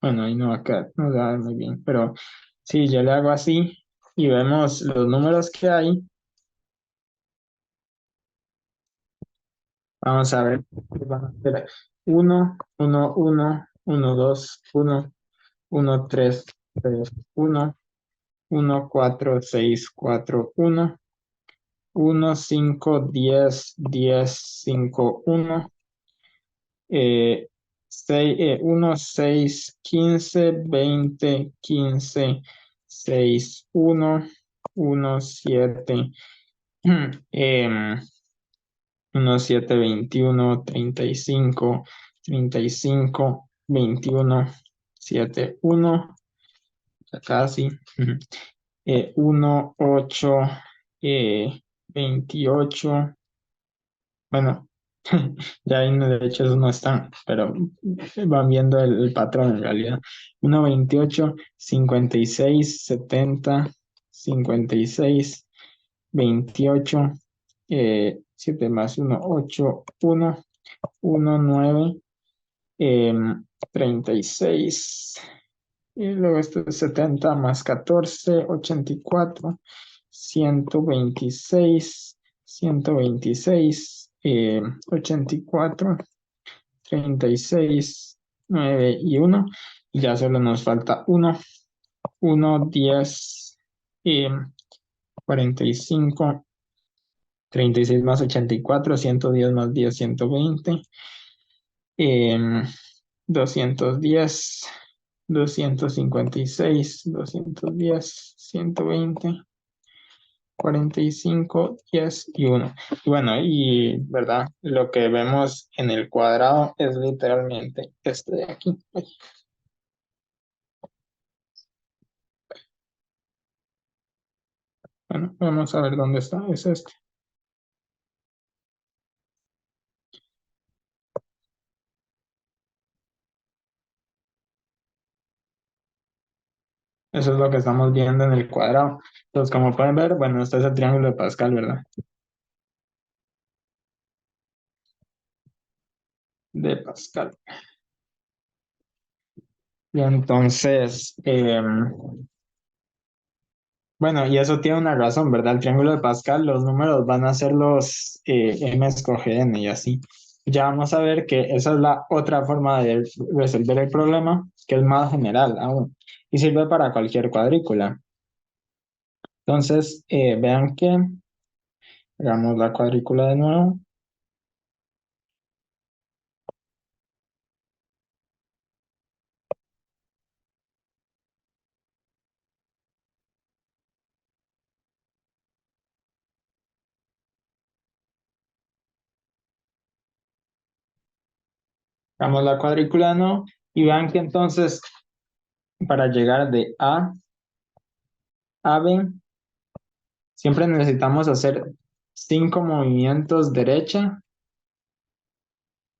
bueno, ahí no acá no va a ver muy bien, pero si yo le hago así y vemos los números que hay, vamos a ver, van a ser 1, 1, 1, 1, 2, 1, 1, 3, 3, 1, 1, 4, 6, 4, 1, 1, 5, 10, 10, 5, 1, 1, 6, 15, 20, 15, 6, 1, 1, 7, 1, 7, 21, 35, 35, 21, 7, 1, ya casi, 1, 8, 28, bueno, ya ahí de hecho esos no están, pero van viendo el patrón en realidad. 1, 28, 56, 70, 56, 28, 7 más 1, 8, 1, 1, 9, 36. Y luego esto es 70 más 14, 84, 126, 126, 84, 36, 9 y 1. Y ya solo nos falta 1, 1, 10, 45, 36 más 84, 110 más 10, 120, 210, 256, 210, 120, 45, 10 y 1. Y bueno, y verdad, lo que vemos en el cuadrado es literalmente este de aquí. Bueno, vamos a ver dónde está. Es este. Eso es lo que estamos viendo en el cuadrado. Entonces, como pueden ver, bueno, este es el triángulo de Pascal, ¿verdad? De Pascal. Y entonces, bueno, y eso tiene una razón, ¿verdad? El triángulo de Pascal, los números van a ser los m escoge n y así. Ya vamos a ver que esa es la otra forma de resolver el problema, que es más general aún, y sirve para cualquier cuadrícula. Entonces, vean que, hagamos la cuadrícula de nuevo. Hagamos la cuadrícula de nuevo y vean que entonces, para llegar de A a B, siempre necesitamos hacer 5 movimientos derecha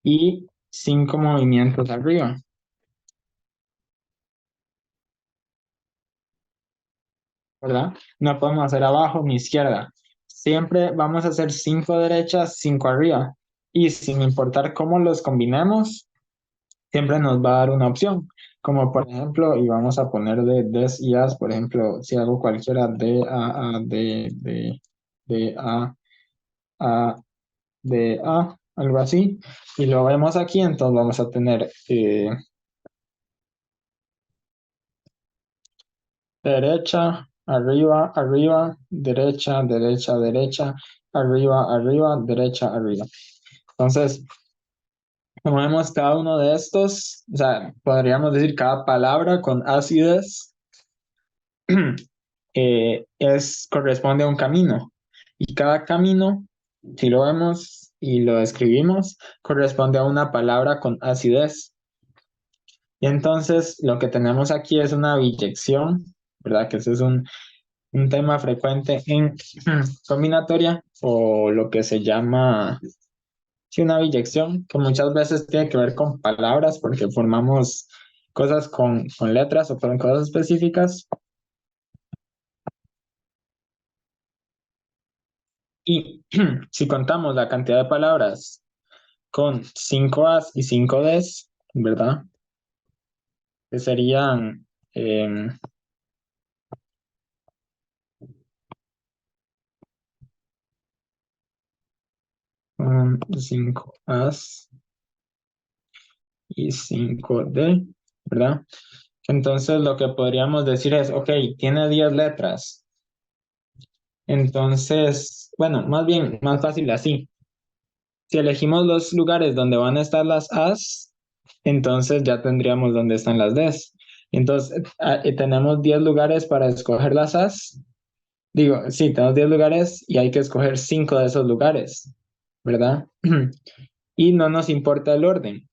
y 5 movimientos arriba, ¿verdad? No podemos hacer abajo ni izquierda. Siempre vamos a hacer 5 derechas, 5 arriba. Y sin importar cómo los combinemos, siempre nos va a dar una opción. Como por ejemplo, y vamos a poner de des y as, por ejemplo, si hago cualquiera D, A, D, A, algo así, y lo vemos aquí, entonces vamos a tener derecha, arriba, arriba, derecha, derecha, derecha, arriba, arriba, derecha, arriba. Entonces, como vemos cada uno de estos, o sea, podríamos decir cada palabra con ácidos corresponde a un camino. Y cada camino, si lo vemos y lo escribimos, corresponde a una palabra con acidez. Y entonces lo que tenemos aquí es una biyección, ¿verdad? Que ese es un tema frecuente en combinatoria o lo que se llama, sí, una biyección, que muchas veces tiene que ver con palabras porque formamos cosas con letras o con cosas específicas. Y si contamos la cantidad de palabras con 5 A's y 5 D's, ¿verdad? Que serían 5 A's y 5 D, ¿verdad? Entonces lo que podríamos decir es, ok, tiene 10 letras. Entonces, bueno, más bien, más fácil así. Si elegimos los lugares donde van a estar las A's, entonces ya tendríamos donde están las D's. Entonces, tenemos 10 lugares para escoger las A's. Digo, sí, tenemos 10 lugares y hay que escoger 5 de esos lugares, ¿verdad? Y no nos importa el orden.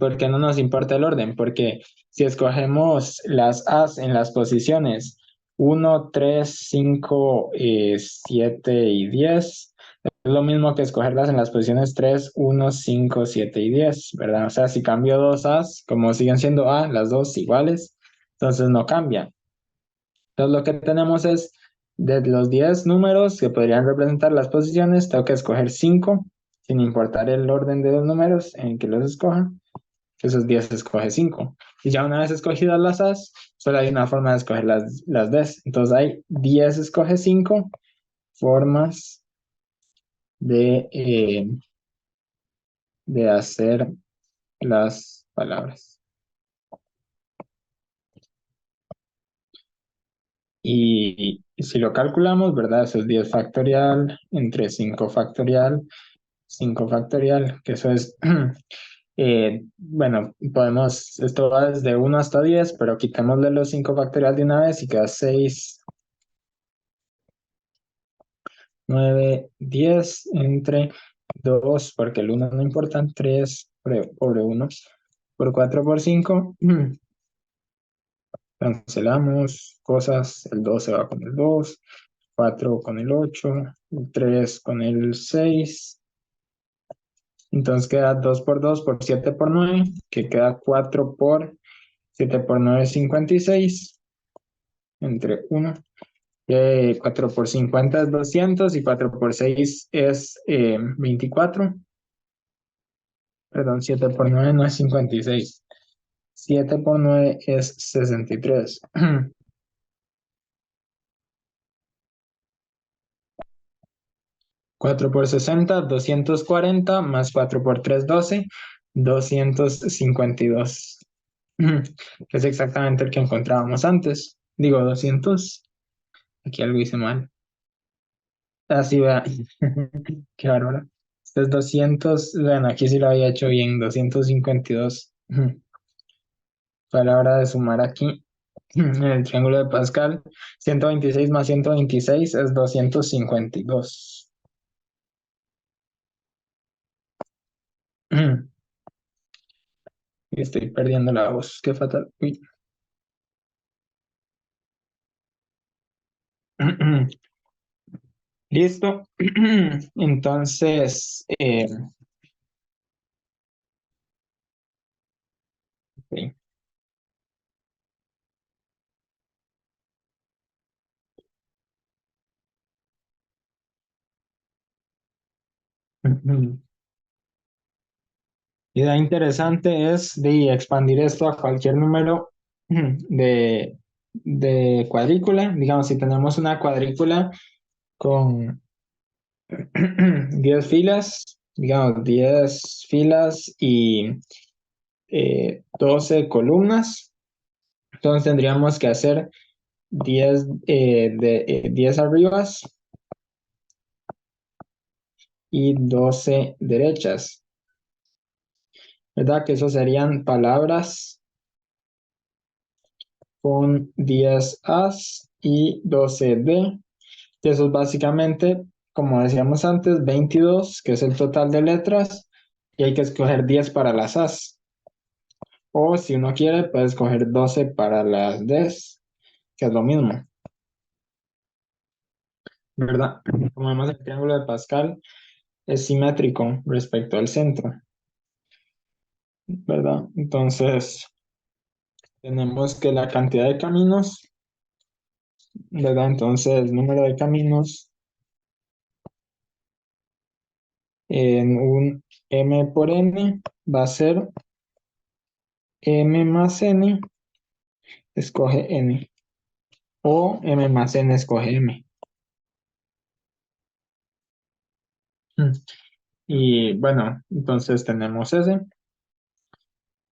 ¿Por qué no nos importa el orden? Porque si escogemos las As en las posiciones 1, 3, 5, 7 y 10, es lo mismo que escogerlas en las posiciones 3, 1, 5, 7 y 10, ¿verdad? O sea, si cambio dos As, como siguen siendo A, las dos iguales, entonces no cambia. Entonces lo que tenemos es, de los 10 números que podrían representar las posiciones, tengo que escoger 5, sin importar el orden de los números en que los escoja. Esos 10 escoge 5. Y ya una vez escogidas las As, solo hay una forma de escoger las Ds. Entonces hay 10 escoge 5 formas de, de hacer las palabras. Y si lo calculamos, ¿verdad? Eso es 10 factorial entre 5 factorial, 5 factorial, que eso es, bueno, esto va desde 1 hasta 10, pero quitémosle los 5 factorial de una vez y queda 6, 9, 10 entre 2, porque el 1 no importa, 3 por 1, por 4 por 5, cancelamos cosas, el 2 se va con el 2, 4 con el 8, el 3 con el 6, entonces queda 2 por 2 por 7 por 9, que queda 4 por 7 por 9 es 56, entre 1. 4 por 50 es 200 y 4 por 6 es 24. Perdón, 7 por 9 no es 56. 7 por 9 es 63. 4 por 60, 240, más 4 por 3, 12, 252. Que es exactamente el que encontrábamos antes. Digo, 200. Aquí algo hice mal. Así vea. Qué bárbaro. Este es 200. Bueno, aquí sí lo había hecho bien. 252. Fue a la hora de sumar aquí. En el triángulo de Pascal. 126 más 126 es 252. Y estoy perdiendo la voz. Qué fatal. Uy. Listo. Entonces, ok. Idea interesante es de expandir esto a cualquier número de cuadrícula. Digamos, si tenemos una cuadrícula con 10 filas, digamos, 10 filas y 12 columnas, entonces tendríamos que hacer 10 arribas y 12 derechas, ¿verdad? Que eso serían palabras con 10 As y 12 D, que eso es básicamente, como decíamos antes, 22, que es el total de letras, y hay que escoger 10 para las As. O si uno quiere, puede escoger 12 para las Ds, que es lo mismo, ¿verdad? Como vemos, el triángulo de Pascal es simétrico respecto al centro, ¿verdad? Entonces, tenemos que la cantidad de caminos, ¿verdad? Entonces, el número de caminos en un m por n va a ser m más n, escoge n, o m más n, escoge m. Y bueno, entonces tenemos ese.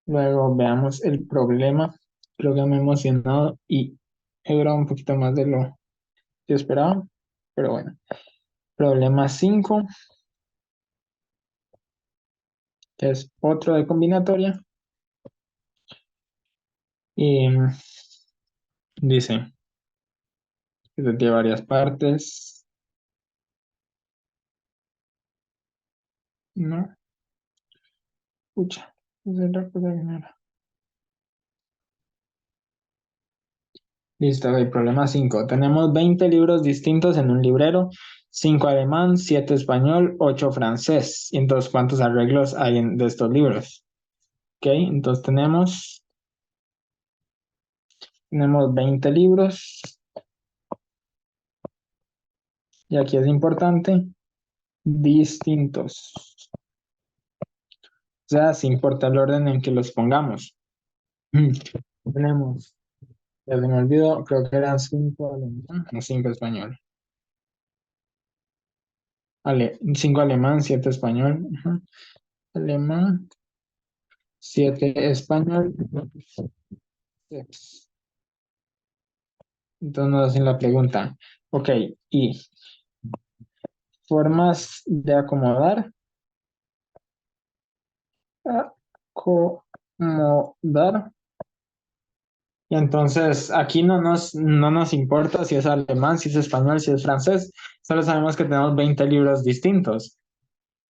Luego veamos el problema. Creo que me he emocionado y he durado un poquito más de lo que esperaba. Pero bueno, problema 5 es otro de combinatoria. Y dice que tiene varias partes. No, escucha. Listo, el problema 5. Tenemos 20 libros distintos en un librero, 5 alemán, 7 español, 8 francés. Entonces, ¿cuántos arreglos hay de estos libros? Ok, entonces tenemos 20 libros y aquí es importante, distintos. O sea, sin importa el orden en que los pongamos. Mm, Tenemos, ya se me olvidó, creo que eran 5 alemán o 5 español. 5 alemán, 7 español. Ujú. Alemán, 7 español. Seis. Entonces nos hacen la pregunta, ok, y formas de acomodar, acomodar. Y entonces aquí no nos importa si es alemán, si es español, si es francés, solo sabemos que tenemos 20 libros distintos,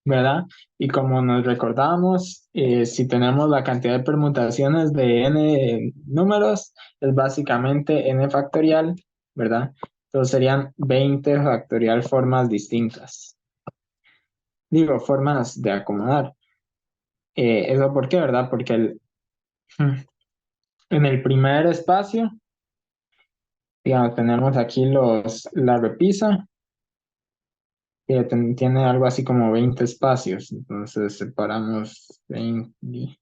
¿verdad? Y como nos recordamos, si tenemos la cantidad de permutaciones de n números, es básicamente n factorial, ¿verdad? Entonces serían 20 factorial formas distintas. Digo, formas de acomodar. ¿Eso por qué, verdad? Porque en el primer espacio Digamos, tenemos aquí la repisa, que tiene algo así como 20 espacios. Entonces separamos 20, y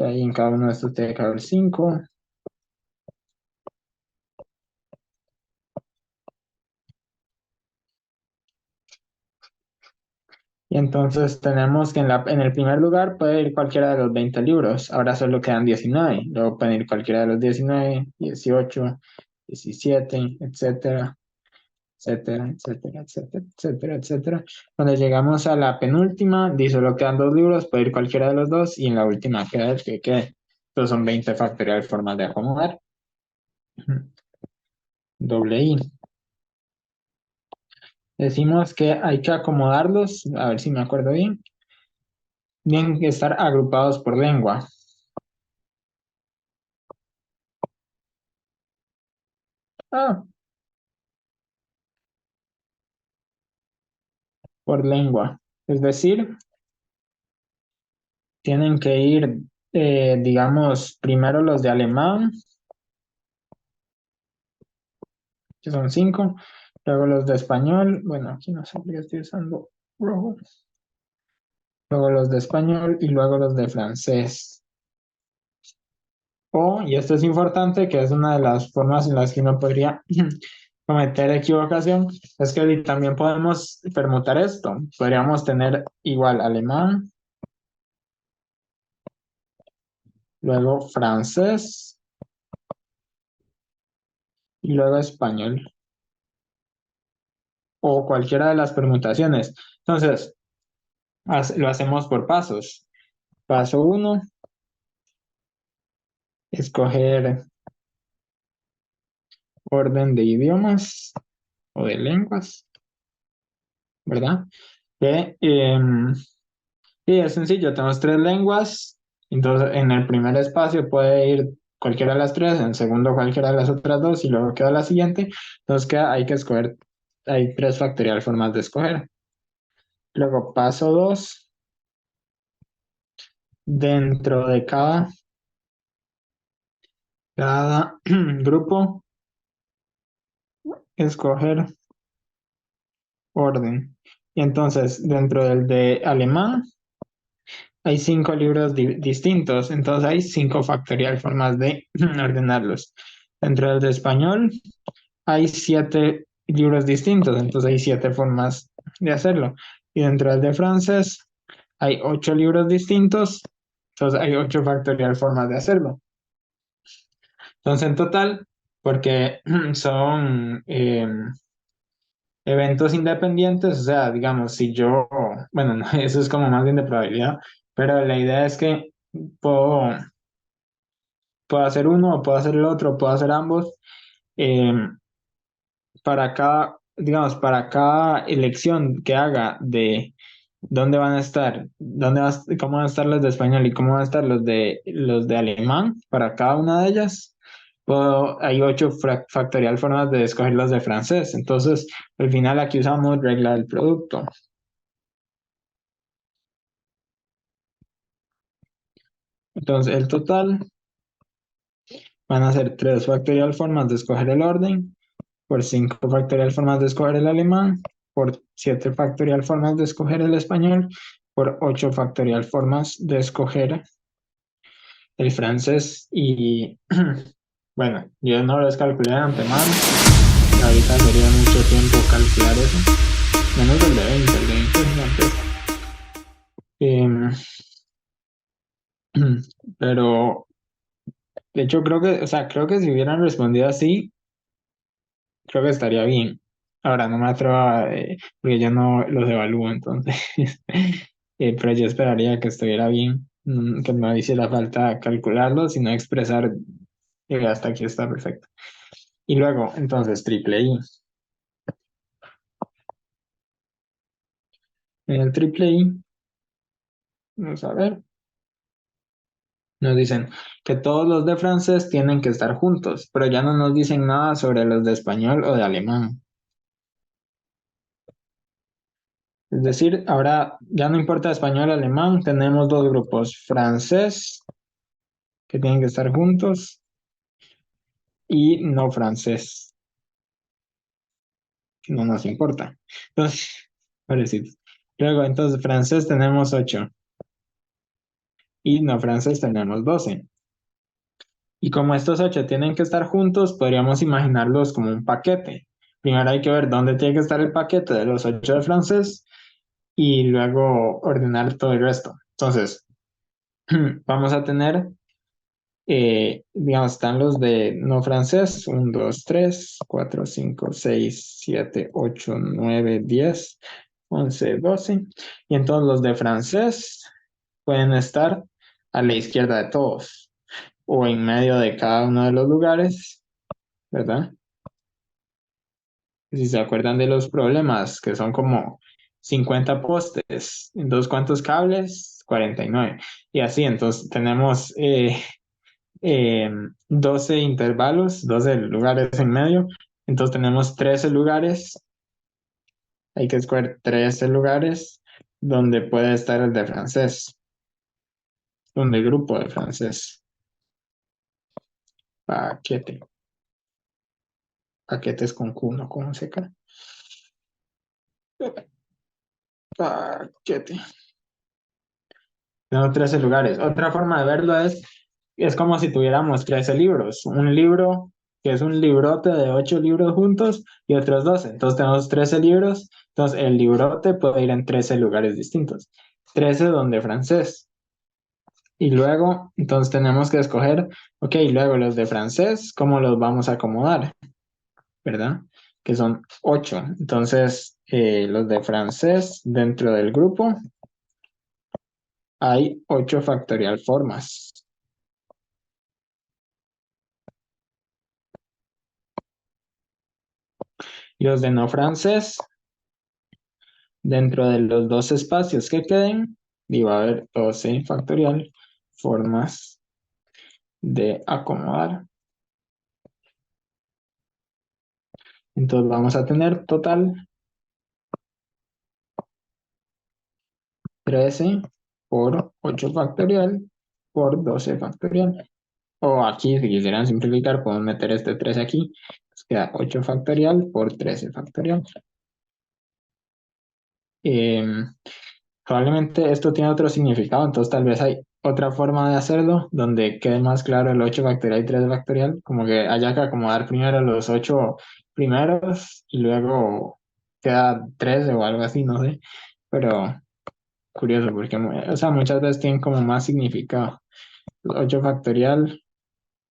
ahí en cada uno de estos tiene que haber 5. Y entonces tenemos que en el primer lugar puede ir cualquiera de los 20 libros. Ahora solo quedan 19. Luego pueden ir cualquiera de los 19, 18, 17, etcétera, etcétera, etcétera, etcétera, etcétera, etcétera. Cuando llegamos a la penúltima, dice solo quedan 2 libros, puede ir cualquiera de los dos. Y en la última queda el que quede. Estos son 20 factorial formas de acomodar. Doble I. Decimos que hay que acomodarlos, a ver si me acuerdo bien. Tienen que estar agrupados por lengua. Ah, por lengua. Es decir, tienen que ir, digamos, primero los de alemán, que son 5, luego los de español, bueno, aquí no sé por qué estoy usando rojo, luego los de español y luego los de francés. O, y esto es importante, que es una de las formas en las que uno podría cometer equivocación, es que también podemos permutar esto. Podríamos tener igual alemán, luego francés y luego español, o cualquiera de las permutaciones. Entonces, lo hacemos por pasos. Paso uno, escoger orden de idiomas o de lenguas, ¿verdad? Que, sí, es sencillo, tenemos 3 lenguas, entonces en el primer espacio puede ir cualquiera de las 3, en el segundo cualquiera de las otras 2 y luego queda la siguiente. Entonces hay que escoger, hay 3 factorial formas de escoger. Luego paso 2, dentro de cada grupo, escoger orden. Y entonces, dentro del de alemán, hay 5 libros distintos. Entonces, hay 5 factorial formas de ordenarlos. Dentro del de español, hay 7 libros distintos. Entonces, hay 7 formas de hacerlo. Y dentro del de francés, hay 8 libros distintos. Entonces, hay 8 factorial formas de hacerlo. Entonces, en total, porque son eventos independientes, o sea, digamos, si yo, bueno, no, eso es como más bien de probabilidad, pero la idea es que puedo, puedo hacer uno, o puedo hacer el otro, puedo hacer ambos, eh, para cada, digamos, para cada elección que haga de dónde van a estar, cómo van a estar los de español y cómo van a estar los de alemán, para cada una de ellas. Hay 8 factorial formas de escoger los de francés. Entonces, al final aquí usamos regla del producto. Entonces, el total van a ser 3 factorial formas de escoger el orden, por 5 factorial formas de escoger el alemán, por 7 factorial formas de escoger el español, por 8 factorial formas de escoger el francés. Y bueno, yo no los calculé de antemano, y ahorita sería mucho tiempo calcular eso. Menos el de 20, el de 20 es una empresa. Pero de hecho creo que, o sea, creo que si hubieran respondido así, creo que estaría bien. Ahora no me atrevo porque yo no los evalúo, entonces, pero yo esperaría que estuviera bien, que no hiciera falta calcularlo, sino expresar que hasta aquí está perfecto. Y luego, entonces, triple I. En el triple I, vamos a ver, nos dicen que todos los de francés tienen que estar juntos, pero ya no nos dicen nada sobre los de español o de alemán. Es decir, ahora ya no importa español o alemán, tenemos 2 grupos, francés, que tienen que estar juntos, y no francés, que no nos importa. Entonces, pobrecitos. Luego, entonces, francés tenemos 8 y no francés tenemos 12. Y como estos 8 tienen que estar juntos, podríamos imaginarlos como un paquete. Primero hay que ver dónde tiene que estar el paquete de los 8 de francés y luego ordenar todo el resto. Entonces, vamos a tener, digamos, están los de no francés, 1, 2, 3, 4, 5, 6, 7, 8, 9, 10, 11, 12. Y entonces los de francés pueden estar a la izquierda de todos o en medio de cada uno de los lugares, ¿verdad? Si se acuerdan de los problemas, que son como 50 postes, entonces ¿cuántos cables? 49. Y así, entonces tenemos 12 intervalos, 12 lugares en medio, entonces tenemos 13 lugares, hay que escoger 13 lugares donde puede estar el de francés, donde el grupo de francés, paquete, paquetes con Q, no con CK, paquete. Tengo 13 lugares. Otra forma de verlo es como si tuviéramos 13 libros. Un libro que es un librote de 8 libros juntos y otros 12. Entonces tenemos 13 libros. Entonces el librote puede ir en 13 lugares distintos. 13 donde francés. Y luego, entonces tenemos que escoger, ok, luego los de francés, ¿cómo los vamos a acomodar? ¿Verdad? Que son 8. Entonces, los de francés dentro del grupo hay 8 factorial formas. Y los de no francés, dentro de los dos espacios que queden, y va a haber 12 factorial formas de acomodar. Entonces vamos a tener total 13 por 8 factorial por 12 factorial. O aquí, si quisieran simplificar, podemos meter este 13 aquí. Nos queda 8 factorial por 13 factorial. Probablemente esto tiene otro significado, entonces tal vez hay otra forma de hacerlo donde quede más claro el 8 factorial y 3 factorial, como que haya que acomodar primero los 8 primeros y luego queda 13 o algo así, no sé, pero curioso porque o sea, muchas veces tienen como más significado. 8 factorial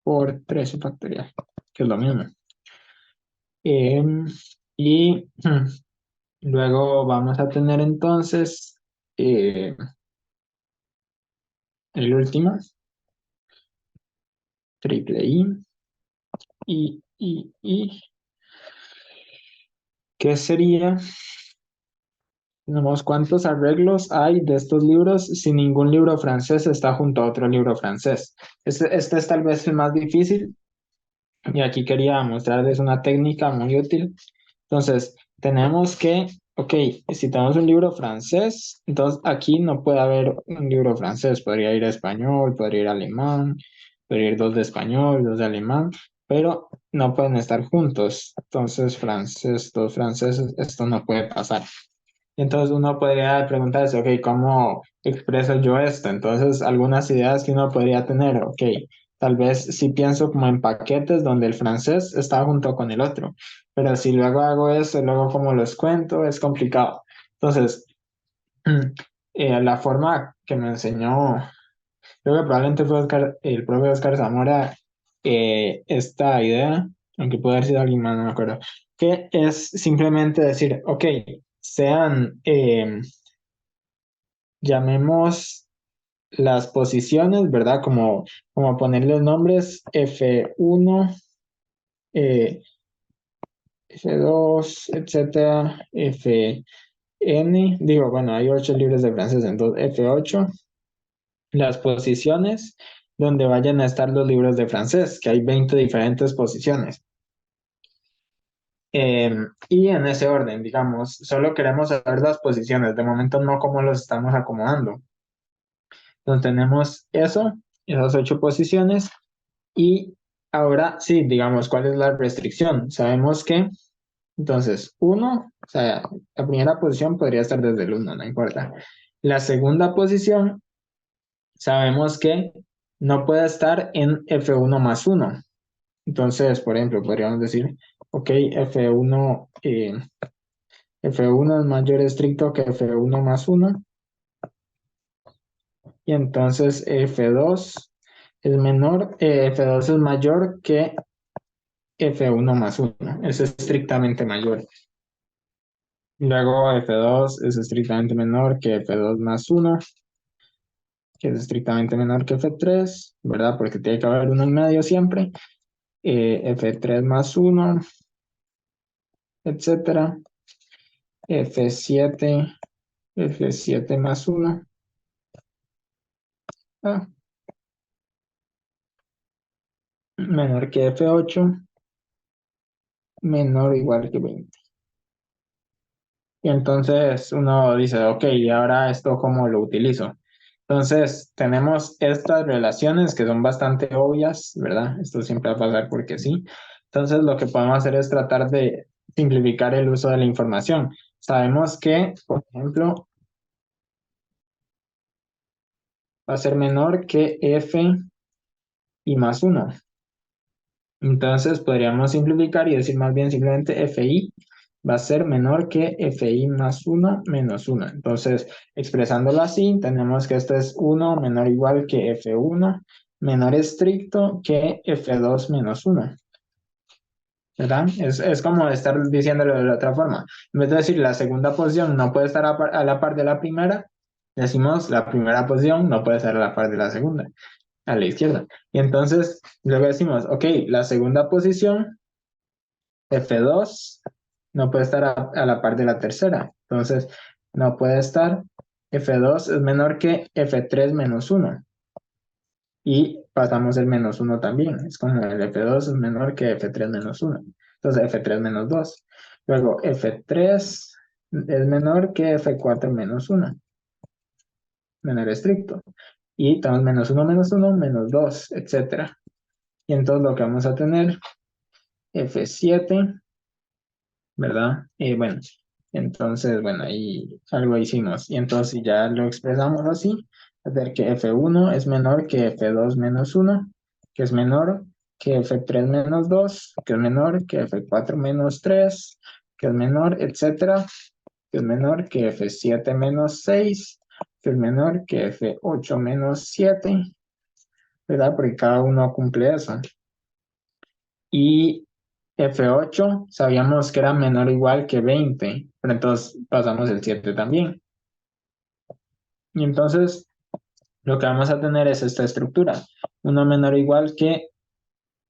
por 13 factorial, que es lo mismo. Y luego vamos a tener entonces eh, el último, triple I, ¿qué sería? Tenemos cuántos arreglos hay de estos libros si ningún libro francés está junto a otro libro francés. Este es tal vez el más difícil y aquí quería mostrarles una técnica muy útil. Entonces, tenemos que, ok, si tenemos un libro francés, entonces aquí no puede haber un libro francés, podría ir español, podría ir alemán, podría ir dos de español, dos de alemán, pero no pueden estar juntos. Entonces, francés, dos franceses, esto no puede pasar. Entonces uno podría preguntarse, ok, ¿cómo expreso yo esto? Entonces, algunas ideas que uno podría tener, ok, tal vez si pienso como en paquetes donde el francés está junto con el otro, pero si luego hago eso, luego como los cuento, es complicado. Entonces, la forma que me enseñó, creo que probablemente fue el propio Oscar Zamora, esta idea, aunque puede haber sido alguien más, no me acuerdo, que es simplemente decir, ok, sean, llamemos las posiciones, ¿verdad? Como ponerle nombres F1, eh, F2, etcétera, FN, digo, bueno, hay 8 libros de francés, entonces F8, las posiciones donde vayan a estar los libros de francés, que hay 20 diferentes posiciones. Y en ese orden, digamos, solo queremos saber las posiciones, de momento no cómo los estamos acomodando. Entonces tenemos eso, esas 8 posiciones, y Ahora sí, digamos, ¿cuál es la restricción? Sabemos que, entonces, uno, o sea, la primera posición podría estar desde el uno, no importa. La segunda posición, sabemos que no puede estar en F1 más uno. Entonces, por ejemplo, podríamos decir, ok, F1 es mayor estricto que F1 más uno. Y entonces F2 es menor, F2 es mayor que F1 más uno. Es estrictamente mayor. Luego F2 es estrictamente menor que F2 más uno, que es estrictamente menor que F3, ¿verdad? Porque tiene que haber uno en medio siempre. F3 más uno, etcétera. F7, F7 más uno. Ah, menor que F8, menor o igual que 20. Y entonces uno dice, ok, ¿y ahora esto cómo lo utilizo? Entonces tenemos estas relaciones que son bastante obvias, ¿verdad? Esto siempre va a pasar porque sí. Entonces lo que podemos hacer es tratar de simplificar el uso de la información. Sabemos que, por ejemplo, va a ser menor que f y más uno. Entonces podríamos simplificar y decir más bien simplemente fi va a ser menor que fi más uno menos uno. Entonces, expresándolo así, tenemos que este es 1 menor o igual que f1 menor estricto que f2 menos uno. ¿Verdad? Es como estar diciéndolo de la otra forma. En vez de decir la segunda posición no puede estar a la par de la primera, decimos la primera posición no puede estar a la par de la segunda, a la izquierda. Y entonces luego decimos, ok, la segunda posición, F2, no puede estar a la par de la tercera. Entonces, no puede estar, F2 es menor que F3 menos uno. Y pasamos el menos uno también. Es como el F2 es menor que F3 menos uno. Entonces, F3 menos 2. Luego, F3 es menor que F4 menos uno. Menor estricto. Y tenemos menos uno, menos 2, etcétera. Y entonces lo que vamos a tener, F7, ¿verdad? Bueno, entonces, bueno, ahí algo hicimos. Y entonces si ya lo expresamos así, es ver que F1 es menor que F2 menos uno, que es menor que F3 menos 2, que es menor que F4 menos 3, que es menor, etcétera, que es menor que F7 menos 6, que es menor que F8 menos 7, ¿verdad? Porque cada uno cumple eso. Y F8 sabíamos que era menor o igual que 20, pero entonces pasamos el 7 también. Y entonces lo que vamos a tener es esta estructura. Uno menor o igual que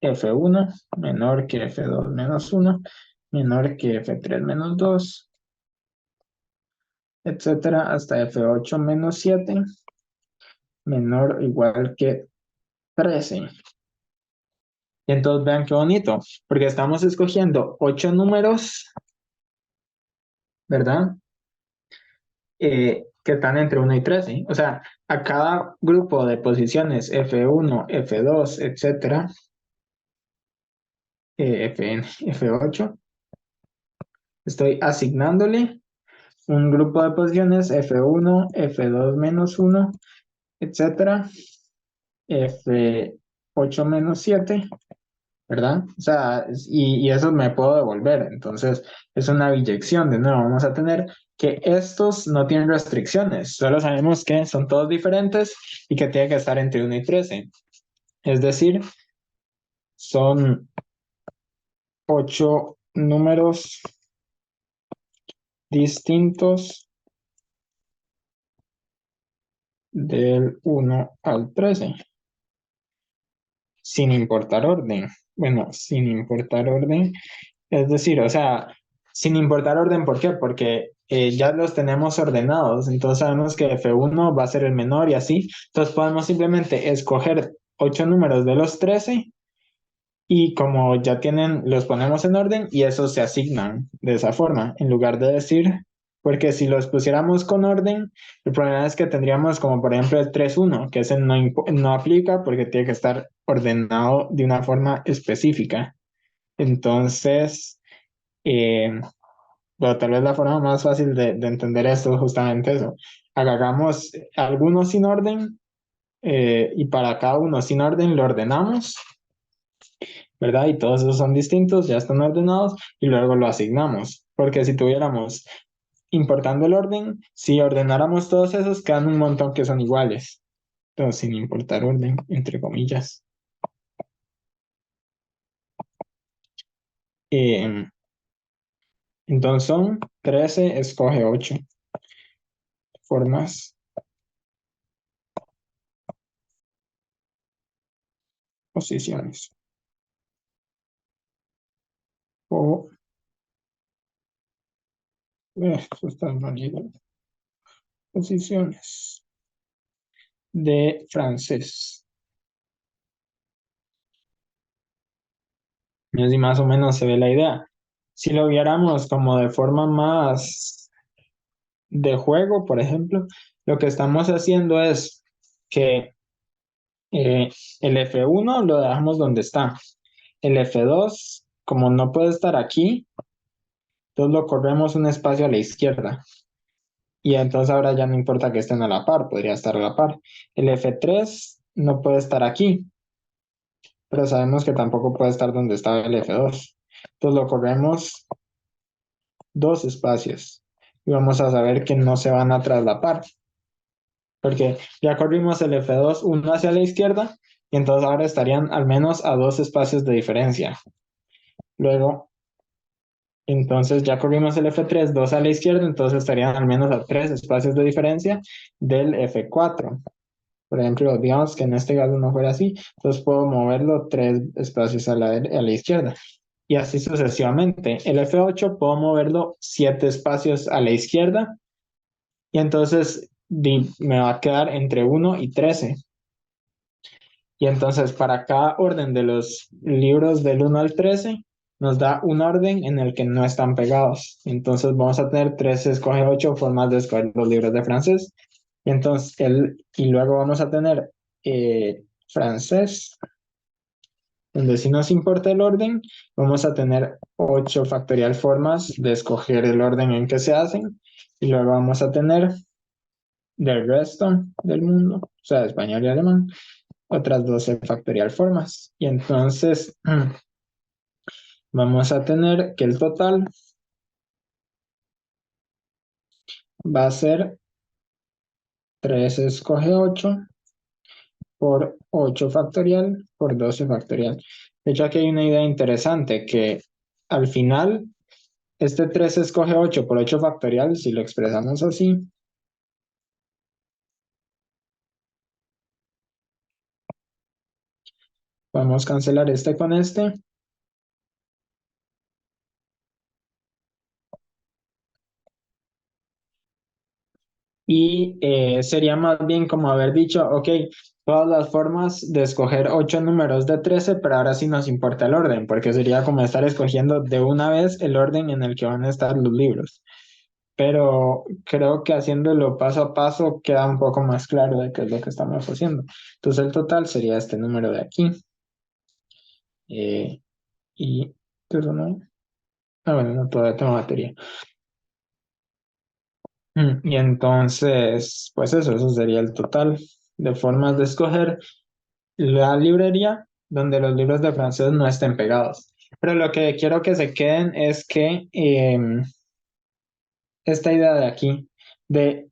F1, menor que F2 menos 1, menor que F3 menos 2, etcétera, hasta F8 menos 7, menor o igual que 13. Y entonces vean qué bonito, porque estamos escogiendo 8 números, ¿verdad? Que están entre 1 y 13. O sea, a cada grupo de posiciones F1, F2, etcétera, Fn, F8, estoy asignándole un grupo de posiciones F1, F2 menos 1, etcétera, F8 menos 7, ¿verdad? O sea, y eso me puedo devolver. Entonces, es una biyección. De nuevo, vamos a tener que estos no tienen restricciones. Solo sabemos que son todos diferentes y que tiene que estar entre 1 y 13. Es decir, son 8 números distintos del 1 al 13, sin importar orden. Bueno, sin importar orden. Es decir, o sea, sin importar orden, ¿por qué? Porque ya los tenemos ordenados, entonces sabemos que F1 va a ser el menor y así. Entonces podemos simplemente escoger 8 números de los 13 y como ya tienen, los ponemos en orden y esos se asignan de esa forma, en lugar de decir porque si los pusiéramos con orden, el problema es que tendríamos como por ejemplo el 3-1, que ese no aplica porque tiene que estar ordenado de una forma específica. Entonces, eh, pero tal vez la forma más fácil de entender esto es justamente eso. Agarramos algunos sin orden y para cada uno sin orden lo ordenamos, ¿verdad? Y todos esos son distintos, ya están ordenados y luego lo asignamos. Porque si tuviéramos importando el orden, si ordenáramos todos esos, quedan un montón que son iguales, pero sin importar orden, entre comillas. Eh, entonces son 13, escoge 8 formas, posiciones. O, esto está mal, posiciones de francés. Y así más o menos se ve la idea. Si lo viéramos como de forma más de juego, por ejemplo, lo que estamos haciendo es que eh, el F1 lo dejamos donde está. El F2, como no puede estar aquí, entonces lo corremos un espacio a la izquierda. Y entonces ahora ya no importa que estén a la par, podría estar a la par. El F3 no puede estar aquí, pero sabemos que tampoco puede estar donde estaba el F2. Entonces lo corremos dos espacios y vamos a saber que no se van a traslapar, porque ya corrimos el F2 uno hacia la izquierda y entonces ahora estarían al menos a dos espacios de diferencia. Luego, entonces ya corrimos el F3 dos a la izquierda, entonces estarían al menos a tres espacios de diferencia del F4. Por ejemplo, digamos que en este caso no fuera así, entonces puedo moverlo tres espacios a la izquierda. Y así sucesivamente. El F8 puedo moverlo siete espacios a la izquierda y entonces me va a quedar entre 1 y 13. Y entonces para cada orden de los libros del 1 al 13 nos da un orden en el que no están pegados. Entonces vamos a tener 13, escoge 8 formas de escoger los libros de francés. Y entonces y luego vamos a tener francés, donde si nos importa el orden, vamos a tener 8 factorial formas de escoger el orden en que se hacen. Y luego vamos a tener del resto del mundo, o sea, español y alemán, otras 12 factorial formas. Y entonces vamos a tener que el total va a ser 3 escoge 8 por 8 factorial por 12 factorial. De hecho, aquí hay una idea interesante que al final, este 3 escoge 8 por 8 factorial, si lo expresamos así, vamos a cancelar este con este. Y sería más bien como haber dicho, ok, todas las formas de escoger 8 números de 13, pero ahora sí nos importa el orden, porque sería como estar escogiendo de una vez el orden en el que van a estar los libros. Pero creo que haciéndolo paso a paso queda un poco más claro de qué es lo que estamos haciendo. Entonces el total sería este número de aquí. Eh, y, pero no, bueno, no, todavía tengo batería. Y entonces, pues eso sería el total de formas de escoger la librería donde los libros de francés no estén pegados. Pero lo que quiero que se queden es que esta idea de aquí, de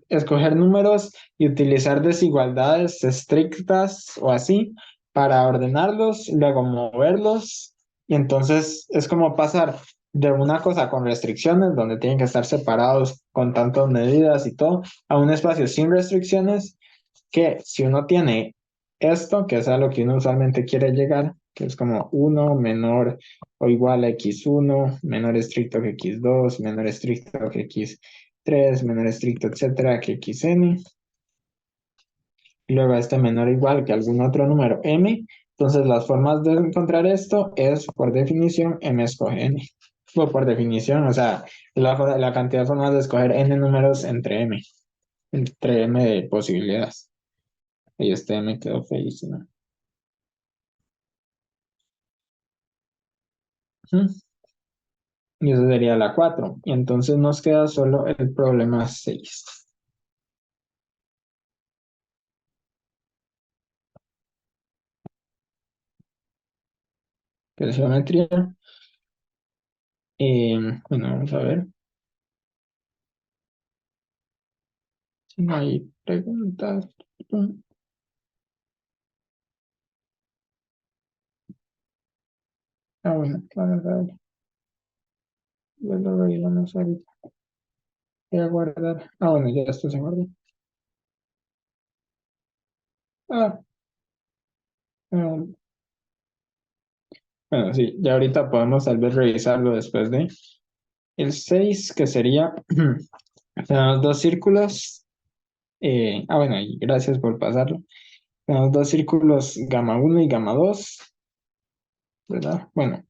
escoger números y utilizar desigualdades estrictas o así para ordenarlos, luego moverlos, y entonces es como pasar de una cosa con restricciones, donde tienen que estar separados con tantas medidas y todo, a un espacio sin restricciones, que si uno tiene esto, que es a lo que uno usualmente quiere llegar, que es como uno menor o igual a x1, menor estricto que x2, menor estricto que x3, menor estricto, etcétera, que xn, y luego este menor o igual que algún otro número m. Entonces las formas de encontrar esto es, por definición, m escoge n. Pues por definición, o sea, la cantidad de formas de escoger n números entre m de posibilidades. Y este m quedó feísimo. Ujú. Y eso sería la 4. Y entonces nos queda solo el problema 6. Que es geometría. Bueno, vamos a ver si no hay preguntas. Bueno, vamos a ver. Ya lo revisamos ahorita. Voy a guardar. Bueno, ya esto se guardó. Ah, ah, bueno, sí, ya ahorita podemos tal vez revisarlo después de el 6 que sería, tenemos dos círculos. Bueno, y gracias por pasarlo. Tenemos dos círculos gamma uno y gamma 2, ¿verdad? Bueno,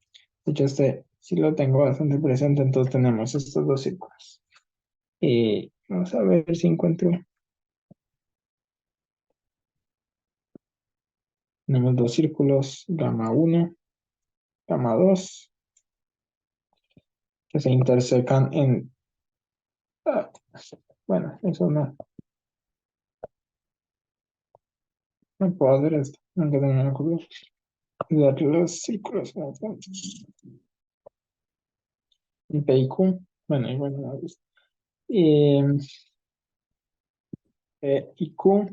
de hecho este sí lo tengo bastante presente, entonces tenemos estos dos círculos. Vamos a ver si encuentro. Tenemos dos círculos, gamma uno, gamma 2, que se intersecan en... ah, bueno, eso no puedo hacer esto, nunca tenía me ocurrió. Dar los círculos, y P y Q, bueno, y bueno, eh, P y Q,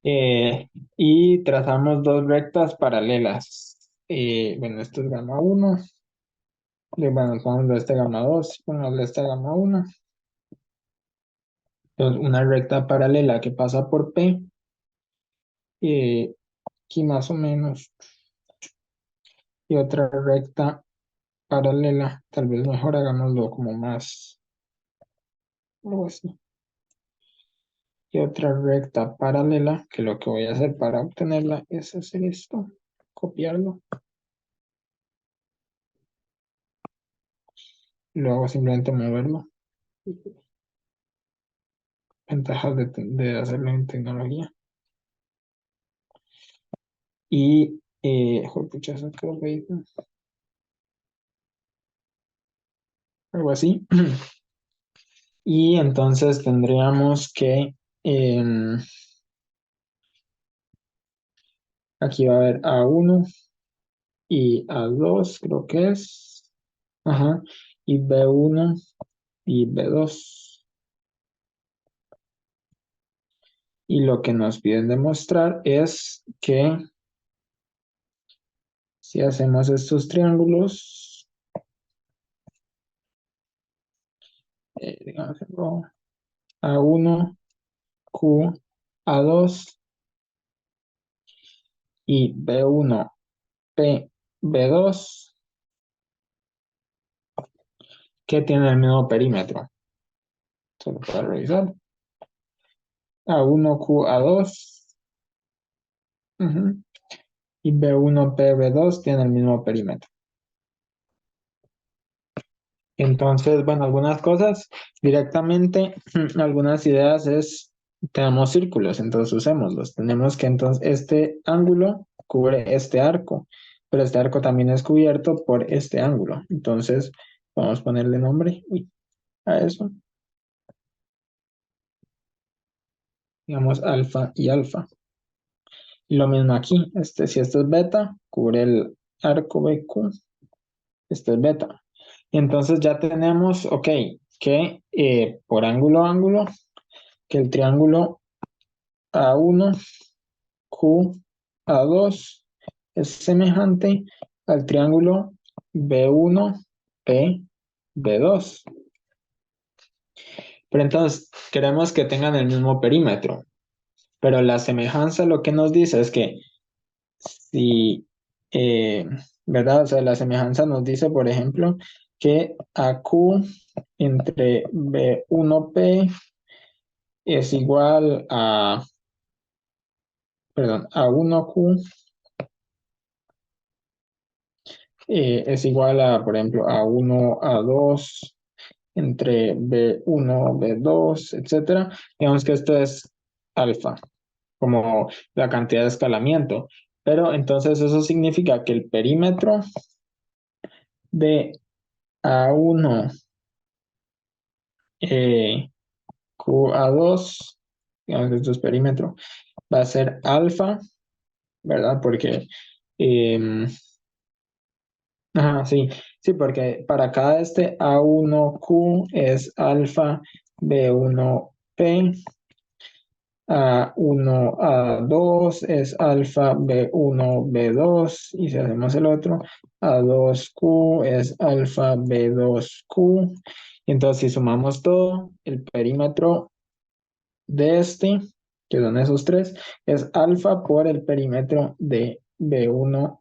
y trazamos dos rectas paralelas. Bueno, esto es gamma uno, bueno, pongámoslo este gamma 2, pongámoslo este gamma uno. Entonces, una recta paralela que pasa por P, eh, aquí más o menos, y otra recta paralela, tal vez mejor hagámoslo como más, algo así. Y otra recta paralela, que lo que voy a hacer para obtenerla es hacer esto, copiarlo. Luego simplemente moverlo. Ventajas de hacerlo en tecnología. Y, pucha, eso creo que algo así. Y entonces tendríamos que, aquí va a haber A1 y A2, creo que es. Ajá. Y B1 y B2. Y lo que nos piden demostrar es que si hacemos estos triángulos, digamos, A1, Q, A2 y B1, P, B2, que tienen el mismo perímetro. Solo para revisar. A1, Q, A2, y B1, P, B2 tienen el mismo perímetro. Entonces, bueno, algunas cosas directamente, algunas ideas es, tenemos círculos, entonces usémoslos. Tenemos que entonces este ángulo cubre este arco, pero este arco también es cubierto por este ángulo. Entonces, vamos a ponerle nombre a eso, digamos alfa y alfa. Y lo mismo aquí, si esto es beta, cubre el arco BQ, esto es beta. Y entonces ya tenemos, ok, que por ángulo a ángulo, que el triángulo A1, Q, A2 es semejante al triángulo B1, P, B2. Pero entonces queremos que tengan el mismo perímetro. Pero la semejanza lo que nos dice es que si, eh, ¿verdad? O sea, la semejanza nos dice, por ejemplo, que AQ entre B1P es igual a, perdón, A1Q es igual a, por ejemplo, A1, A2, entre B1, B2, etcétera. Digamos que esto es alfa, como la cantidad de escalamiento. Pero entonces eso significa que el perímetro de A1, QA2, digamos que esto es perímetro, va a ser alfa, ¿verdad? Porque, eh, ajá, sí, sí, porque para cada este A1Q es alfa B1P, A1 A2 es alfa B1 B2, y si hacemos el otro, A2Q es alfa B2Q. Y entonces, si sumamos todo, el perímetro de este, que son esos tres, es alfa por el perímetro de B1P,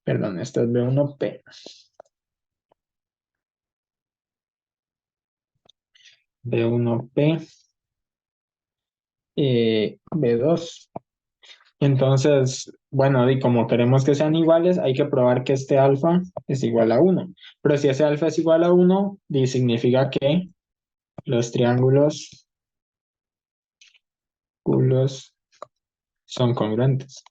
perdón, esto es B1P, B1P, B2. Entonces, bueno, y como queremos que sean iguales, hay que probar que este alfa es igual a 1. Pero si ese alfa es igual a 1, significa que los triángulos son congruentes.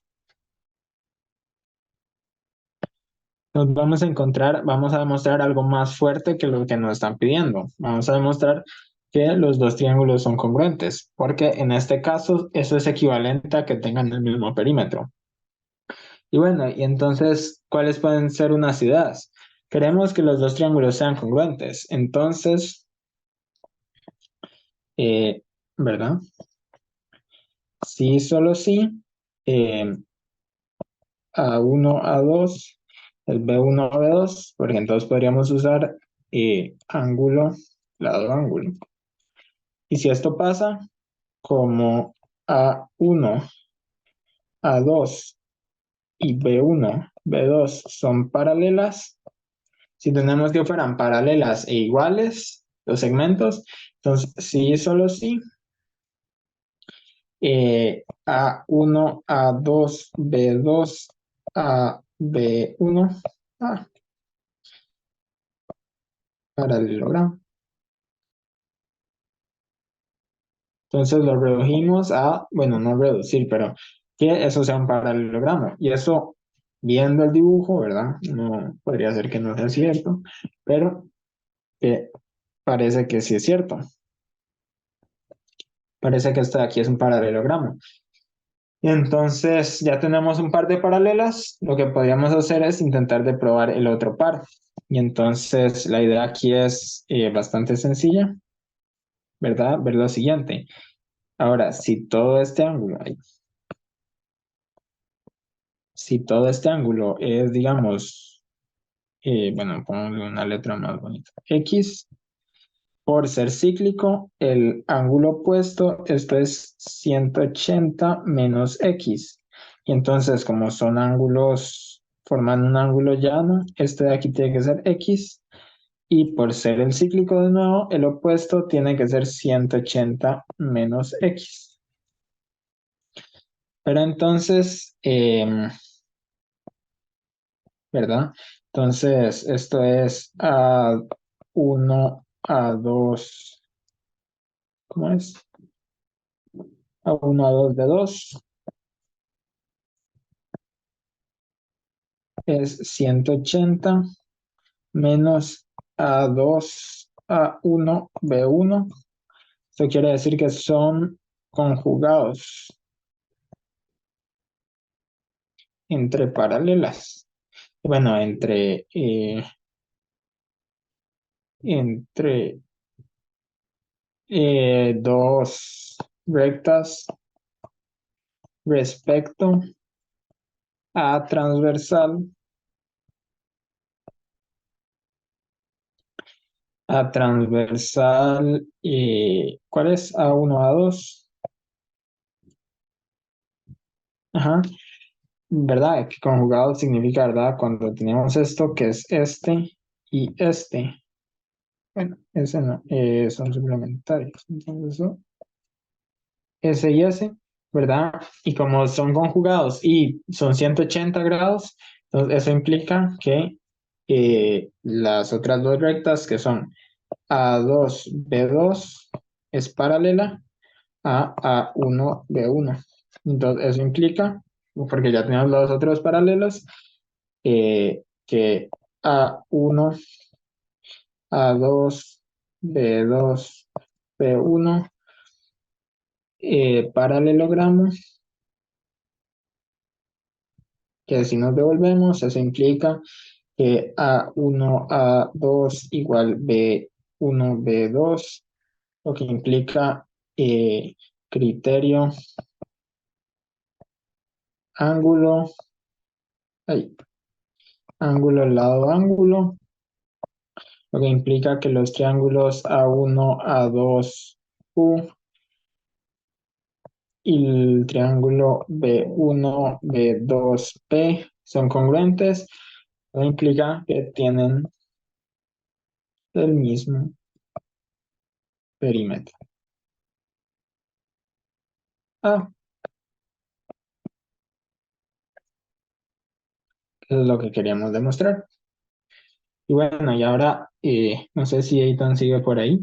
Nos vamos a encontrar, vamos a demostrar algo más fuerte que lo que nos están pidiendo. Vamos a demostrar que los dos triángulos son congruentes, porque en este caso eso es equivalente a que tengan el mismo perímetro. Y bueno, y entonces, ¿cuáles pueden ser unas ideas? Queremos que los dos triángulos sean congruentes. Entonces, ¿verdad? Sí, solo sí. eh, A1, A2, el B1, B2, porque entonces podríamos usar ángulo, lado, ángulo. Y si esto pasa, como A1, A2 y B1, B2 son paralelas, si tenemos que fueran paralelas e iguales los segmentos, entonces sí, solo sí. A1, A2, B2, A, B1, paralelogramo. Entonces lo redujimos a, bueno, no reducir, pero que eso sea un paralelogramo. Y eso, viendo el dibujo, ¿verdad? No podría ser que no sea cierto, pero que parece que sí es cierto. Parece que esto de aquí es un paralelogramo. Y entonces ya tenemos un par de paralelas. Lo que podríamos hacer es intentar de probar el otro par. Y entonces la idea aquí es bastante sencilla, ¿verdad? Ver lo siguiente. Ahora, si todo este ángulo es, digamos, bueno, pongo una letra más bonita, X, por ser cíclico, el ángulo opuesto, esto es 180 menos X. Y entonces, como son ángulos, forman un ángulo llano, este de aquí tiene que ser X. Y por ser el cíclico de nuevo, el opuesto tiene que ser 180 menos X. Pero entonces, ¿verdad? Entonces, esto es A1, A2, ¿cómo es? A1, A2 de 2 es 180 menos A2, A1, B1. Esto quiere decir que son conjugados entre paralelas. Bueno, entre dos rectas respecto a transversal ¿cuál es? A1, A2. Ajá, ¿verdad? Que conjugado significa, ¿verdad? Cuando tenemos esto, que es este y este. Bueno, ese no, son suplementarios. Entonces, eso, ese y ese, ¿verdad? Y como son conjugados y son 180 grados, Entonces, eso implica que las otras dos rectas que son A2, B2 es paralela a A1, B1. Entonces, eso implica, porque ya tenemos los otros paralelos, que A1, A2, B2, B1, paralelogramo, que si nos devolvemos, eso implica que A1, A2 igual B1, B2, lo que implica criterio, ángulo, ay, ángulo, lado, ángulo, lo que implica que los triángulos A1, A2, U y el triángulo B1, B2, P son congruentes, lo que implica que tienen el mismo perímetro. Ah, eso es lo que queríamos demostrar. Y bueno, y ahora no sé si Eitan sigue por ahí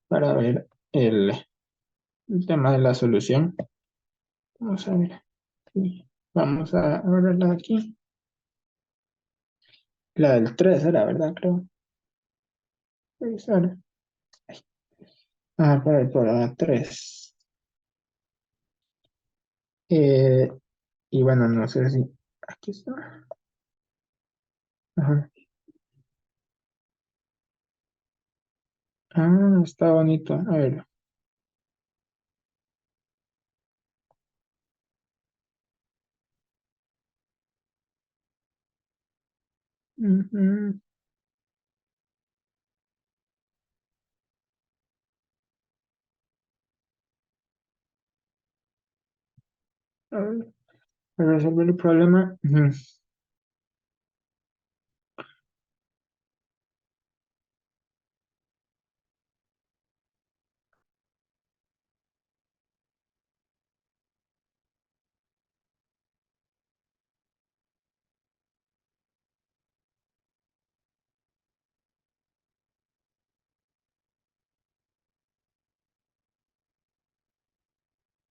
para ver el tema de la solución. Vamos a ver. Sí. Vamos a verla aquí. La del 3 era, ¿verdad? Creo. Revisar. Ah, por ahí, por la 3. Eh, y bueno, no sé si... Aquí está. Ajá. Ah, está bonito. A ver. Ujú. A ver, para resolver el problema. Ujú.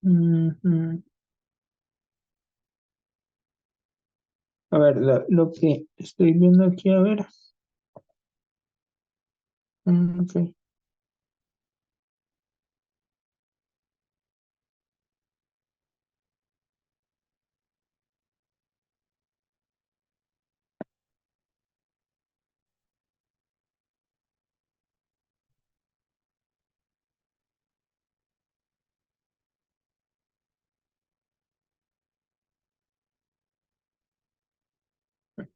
Ujú. A ver, lo que estoy viendo aquí, a ver. Ok.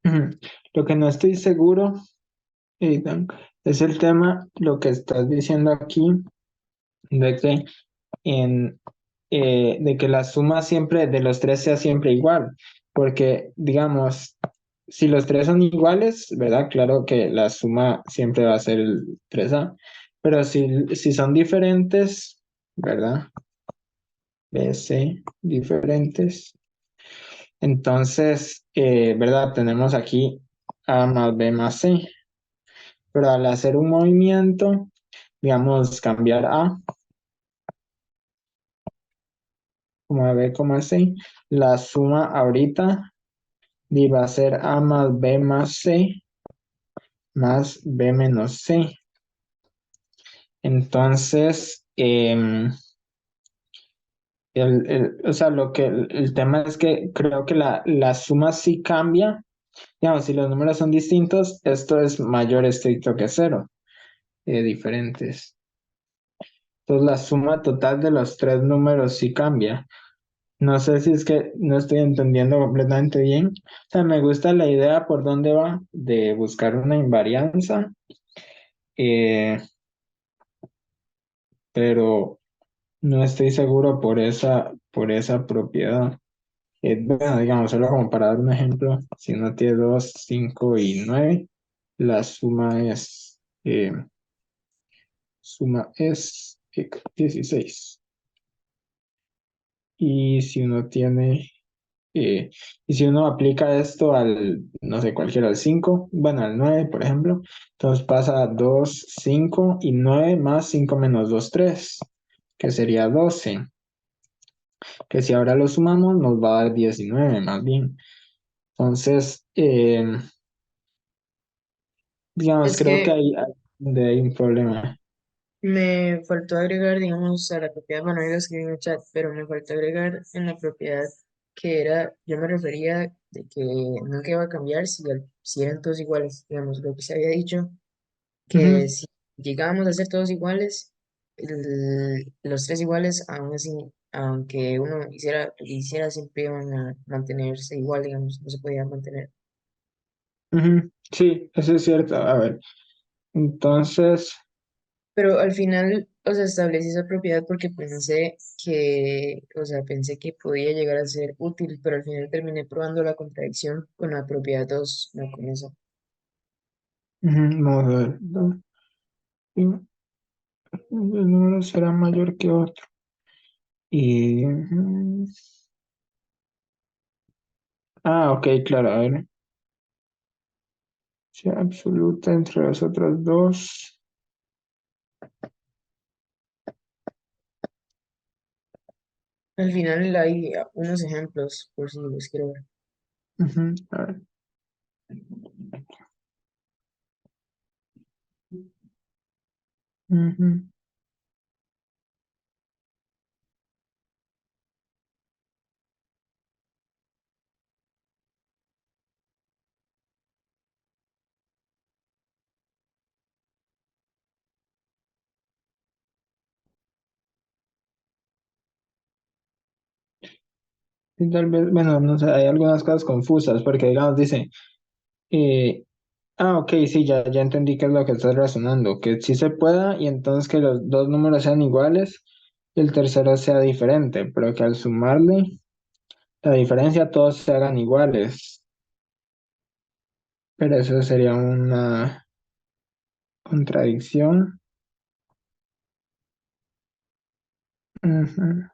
Ujú. Lo que no estoy seguro, Dan, es el tema, lo que estás diciendo aquí, de que en, de que la suma siempre de los tres sea siempre igual, porque digamos, si los tres son iguales, ¿verdad? Claro que la suma siempre va a ser el 3A, pero si son diferentes, ¿verdad? B, C, diferentes. Entonces, ¿verdad? Tenemos aquí A más B más C, pero al hacer un movimiento, digamos, cambiar A como a B como a C, la suma ahorita va a ser A más B más C más B menos C. Entonces, o sea, el tema es que creo que la suma sí cambia. Digamos, si los números son distintos, esto es mayor estricto que cero, diferentes. Entonces, la suma total de los tres números sí cambia. No sé si es que no estoy entendiendo completamente bien. O sea, me gusta la idea por dónde va de buscar una invarianza, eh, pero no estoy seguro por esa propiedad. Bueno, digamos, solo como para dar un ejemplo, si uno tiene 2, 5 y 9, la suma es 16. Y si uno tiene Eh, y si uno aplica esto al, no sé, cualquiera, al 5 bueno, al 9 por ejemplo, entonces pasa a 2 5 y 9 más 5 menos 2 3 que sería 12 que si ahora lo sumamos nos va a dar 19 más bien. Entonces, digamos, Es creo que que ahí donde hay un problema. me faltó agregar, digamos, a la propiedad, bueno, yo lo escribí en el chat, pero me faltó agregar en la propiedad que era, yo me refería de que nunca iba a cambiar si eran todos iguales, digamos, lo que se había dicho, que Ujú, si llegábamos a ser todos iguales, los tres iguales, aún así, aunque uno hiciera, siempre iban a mantenerse igual, digamos, no se podía mantener. ujú. Sí, eso es cierto. A ver, entonces, Pero al final, o sea, establecí esa propiedad porque pensé que, o sea, pensé que podía llegar a ser útil, pero al final terminé probando la contradicción con la propiedad 2 no con eso. ujú, vamos a ver. Y el número será mayor que otro. Y, ok, claro, a ver. Sea absoluta entre las otras dos. Al final hay unos ejemplos, por si los quiero ver. Ujú, a ver. Ujú, y tal vez, bueno, no sé, hay algunas cosas confusas, porque digamos, dice, eh, ok, sí, ya entendí qué es lo que estás razonando, que sí se pueda y entonces que los dos números sean iguales y el tercero sea diferente, pero que al sumarle la diferencia todos se hagan iguales, pero eso sería una contradicción. Ujú,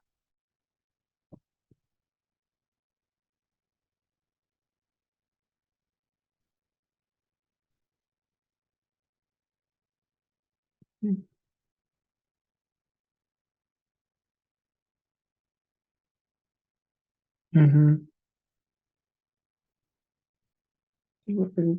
ujú. Digo, pero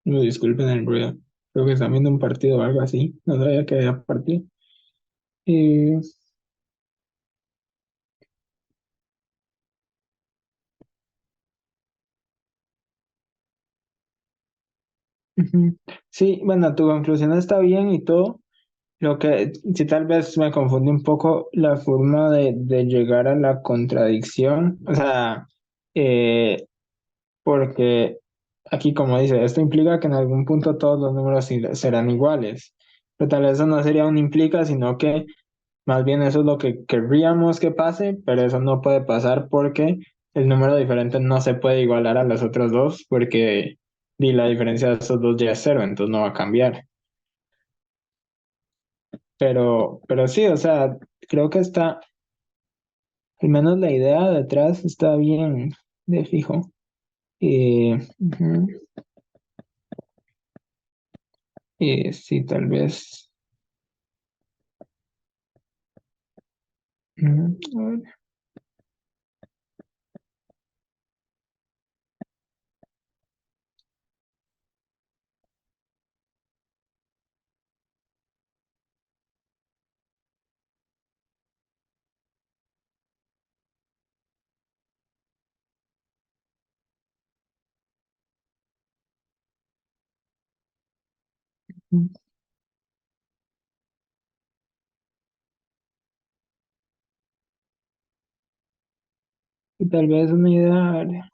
no, disculpen el ruido. Creo que están viendo un partido o algo así. No sabía que había partido. Eh, ujú. Sí, bueno, tu conclusión está bien y todo. Lo que sí tal vez me confunde un poco la forma de llegar a la contradicción. O sea, eh, porque aquí como dice, esto implica que en algún punto todos los números serán iguales. Pero tal vez eso no sería un implica, sino que más bien eso es lo que querríamos que pase, pero eso no puede pasar porque el número diferente no se puede igualar a los otros dos porque la diferencia de estos dos ya es cero, entonces no va a cambiar. Pero sí, o sea, creo que está, al menos la idea detrás está bien de fijo. Ujú, sí, tal vez. Ujú, a ver, y tal vez una idea.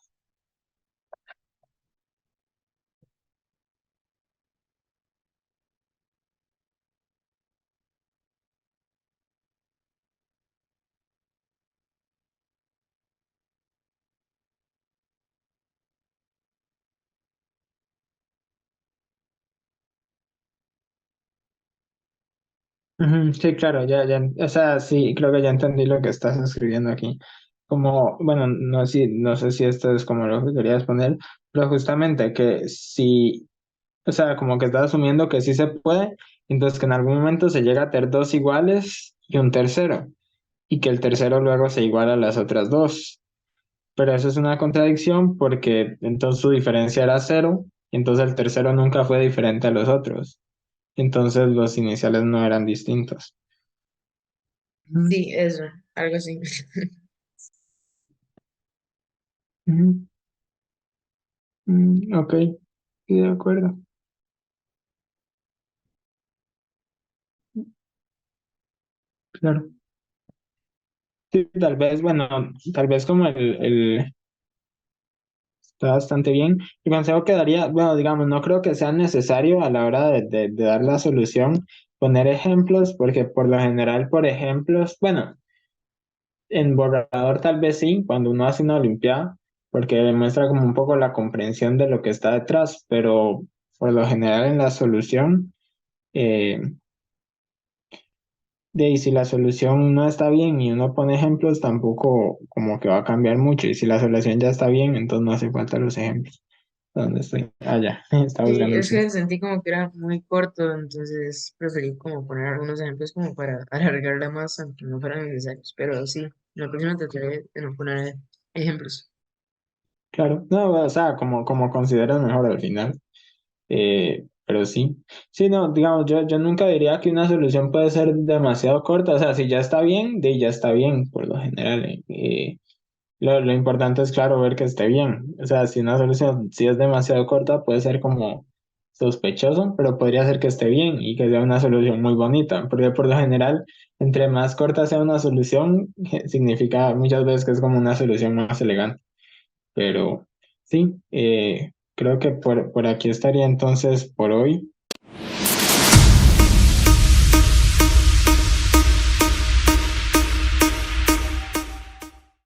Ujú, sí, claro, o sea, sí, creo que ya entendí lo que estás escribiendo aquí. Como, bueno, no sé si esto es como lo que querías poner, pero justamente que si, o sea, como que estás asumiendo que sí se puede, entonces que en algún momento se llega a tener dos iguales y un tercero, y que el tercero luego se iguala a las otras dos. Pero eso es una contradicción porque entonces su diferencia era cero, y entonces el tercero nunca fue diferente a los otros. Entonces los iniciales no eran distintos. Ujú, Sí, eso, algo así. ujú, ok, sí, de acuerdo. Claro. Sí, tal vez, bueno, tal vez como está bastante bien. El consejo que daría, bueno, digamos, no creo que sea necesario a la hora de dar la solución poner ejemplos, porque por lo general, por ejemplos, bueno, en borrador tal vez sí, cuando uno hace una olimpiada, porque demuestra como un poco la comprensión de lo que está detrás, pero por lo general en la solución, eh, de ahí si la solución no está bien y uno pone ejemplos, tampoco como que va a cambiar mucho. Y si la solución ya está bien, entonces no hace falta los ejemplos. ¿Dónde estoy? Ah, ya, estaba Sí, buscando el es punto. que sentí como que era muy corto, entonces preferí como poner algunos ejemplos como para alargarla más, aunque no fueran necesarios. Pero sí, la próxima trataré de no poner ejemplos. Claro, no, o sea, como consideras mejor al final. Pero sí. Sí, no, digamos, yo nunca diría que una solución puede ser demasiado corta. O sea, si ya está bien, de ya está bien, por lo general. Lo importante es, claro, ver que esté bien. O sea, si una solución, si es demasiado corta, puede ser como sospechoso, pero podría ser que esté bien y que sea una solución muy bonita, porque por lo general, entre más corta sea una solución, significa muchas veces que es como una solución más elegante. Pero sí, creo que por aquí estaría entonces por hoy.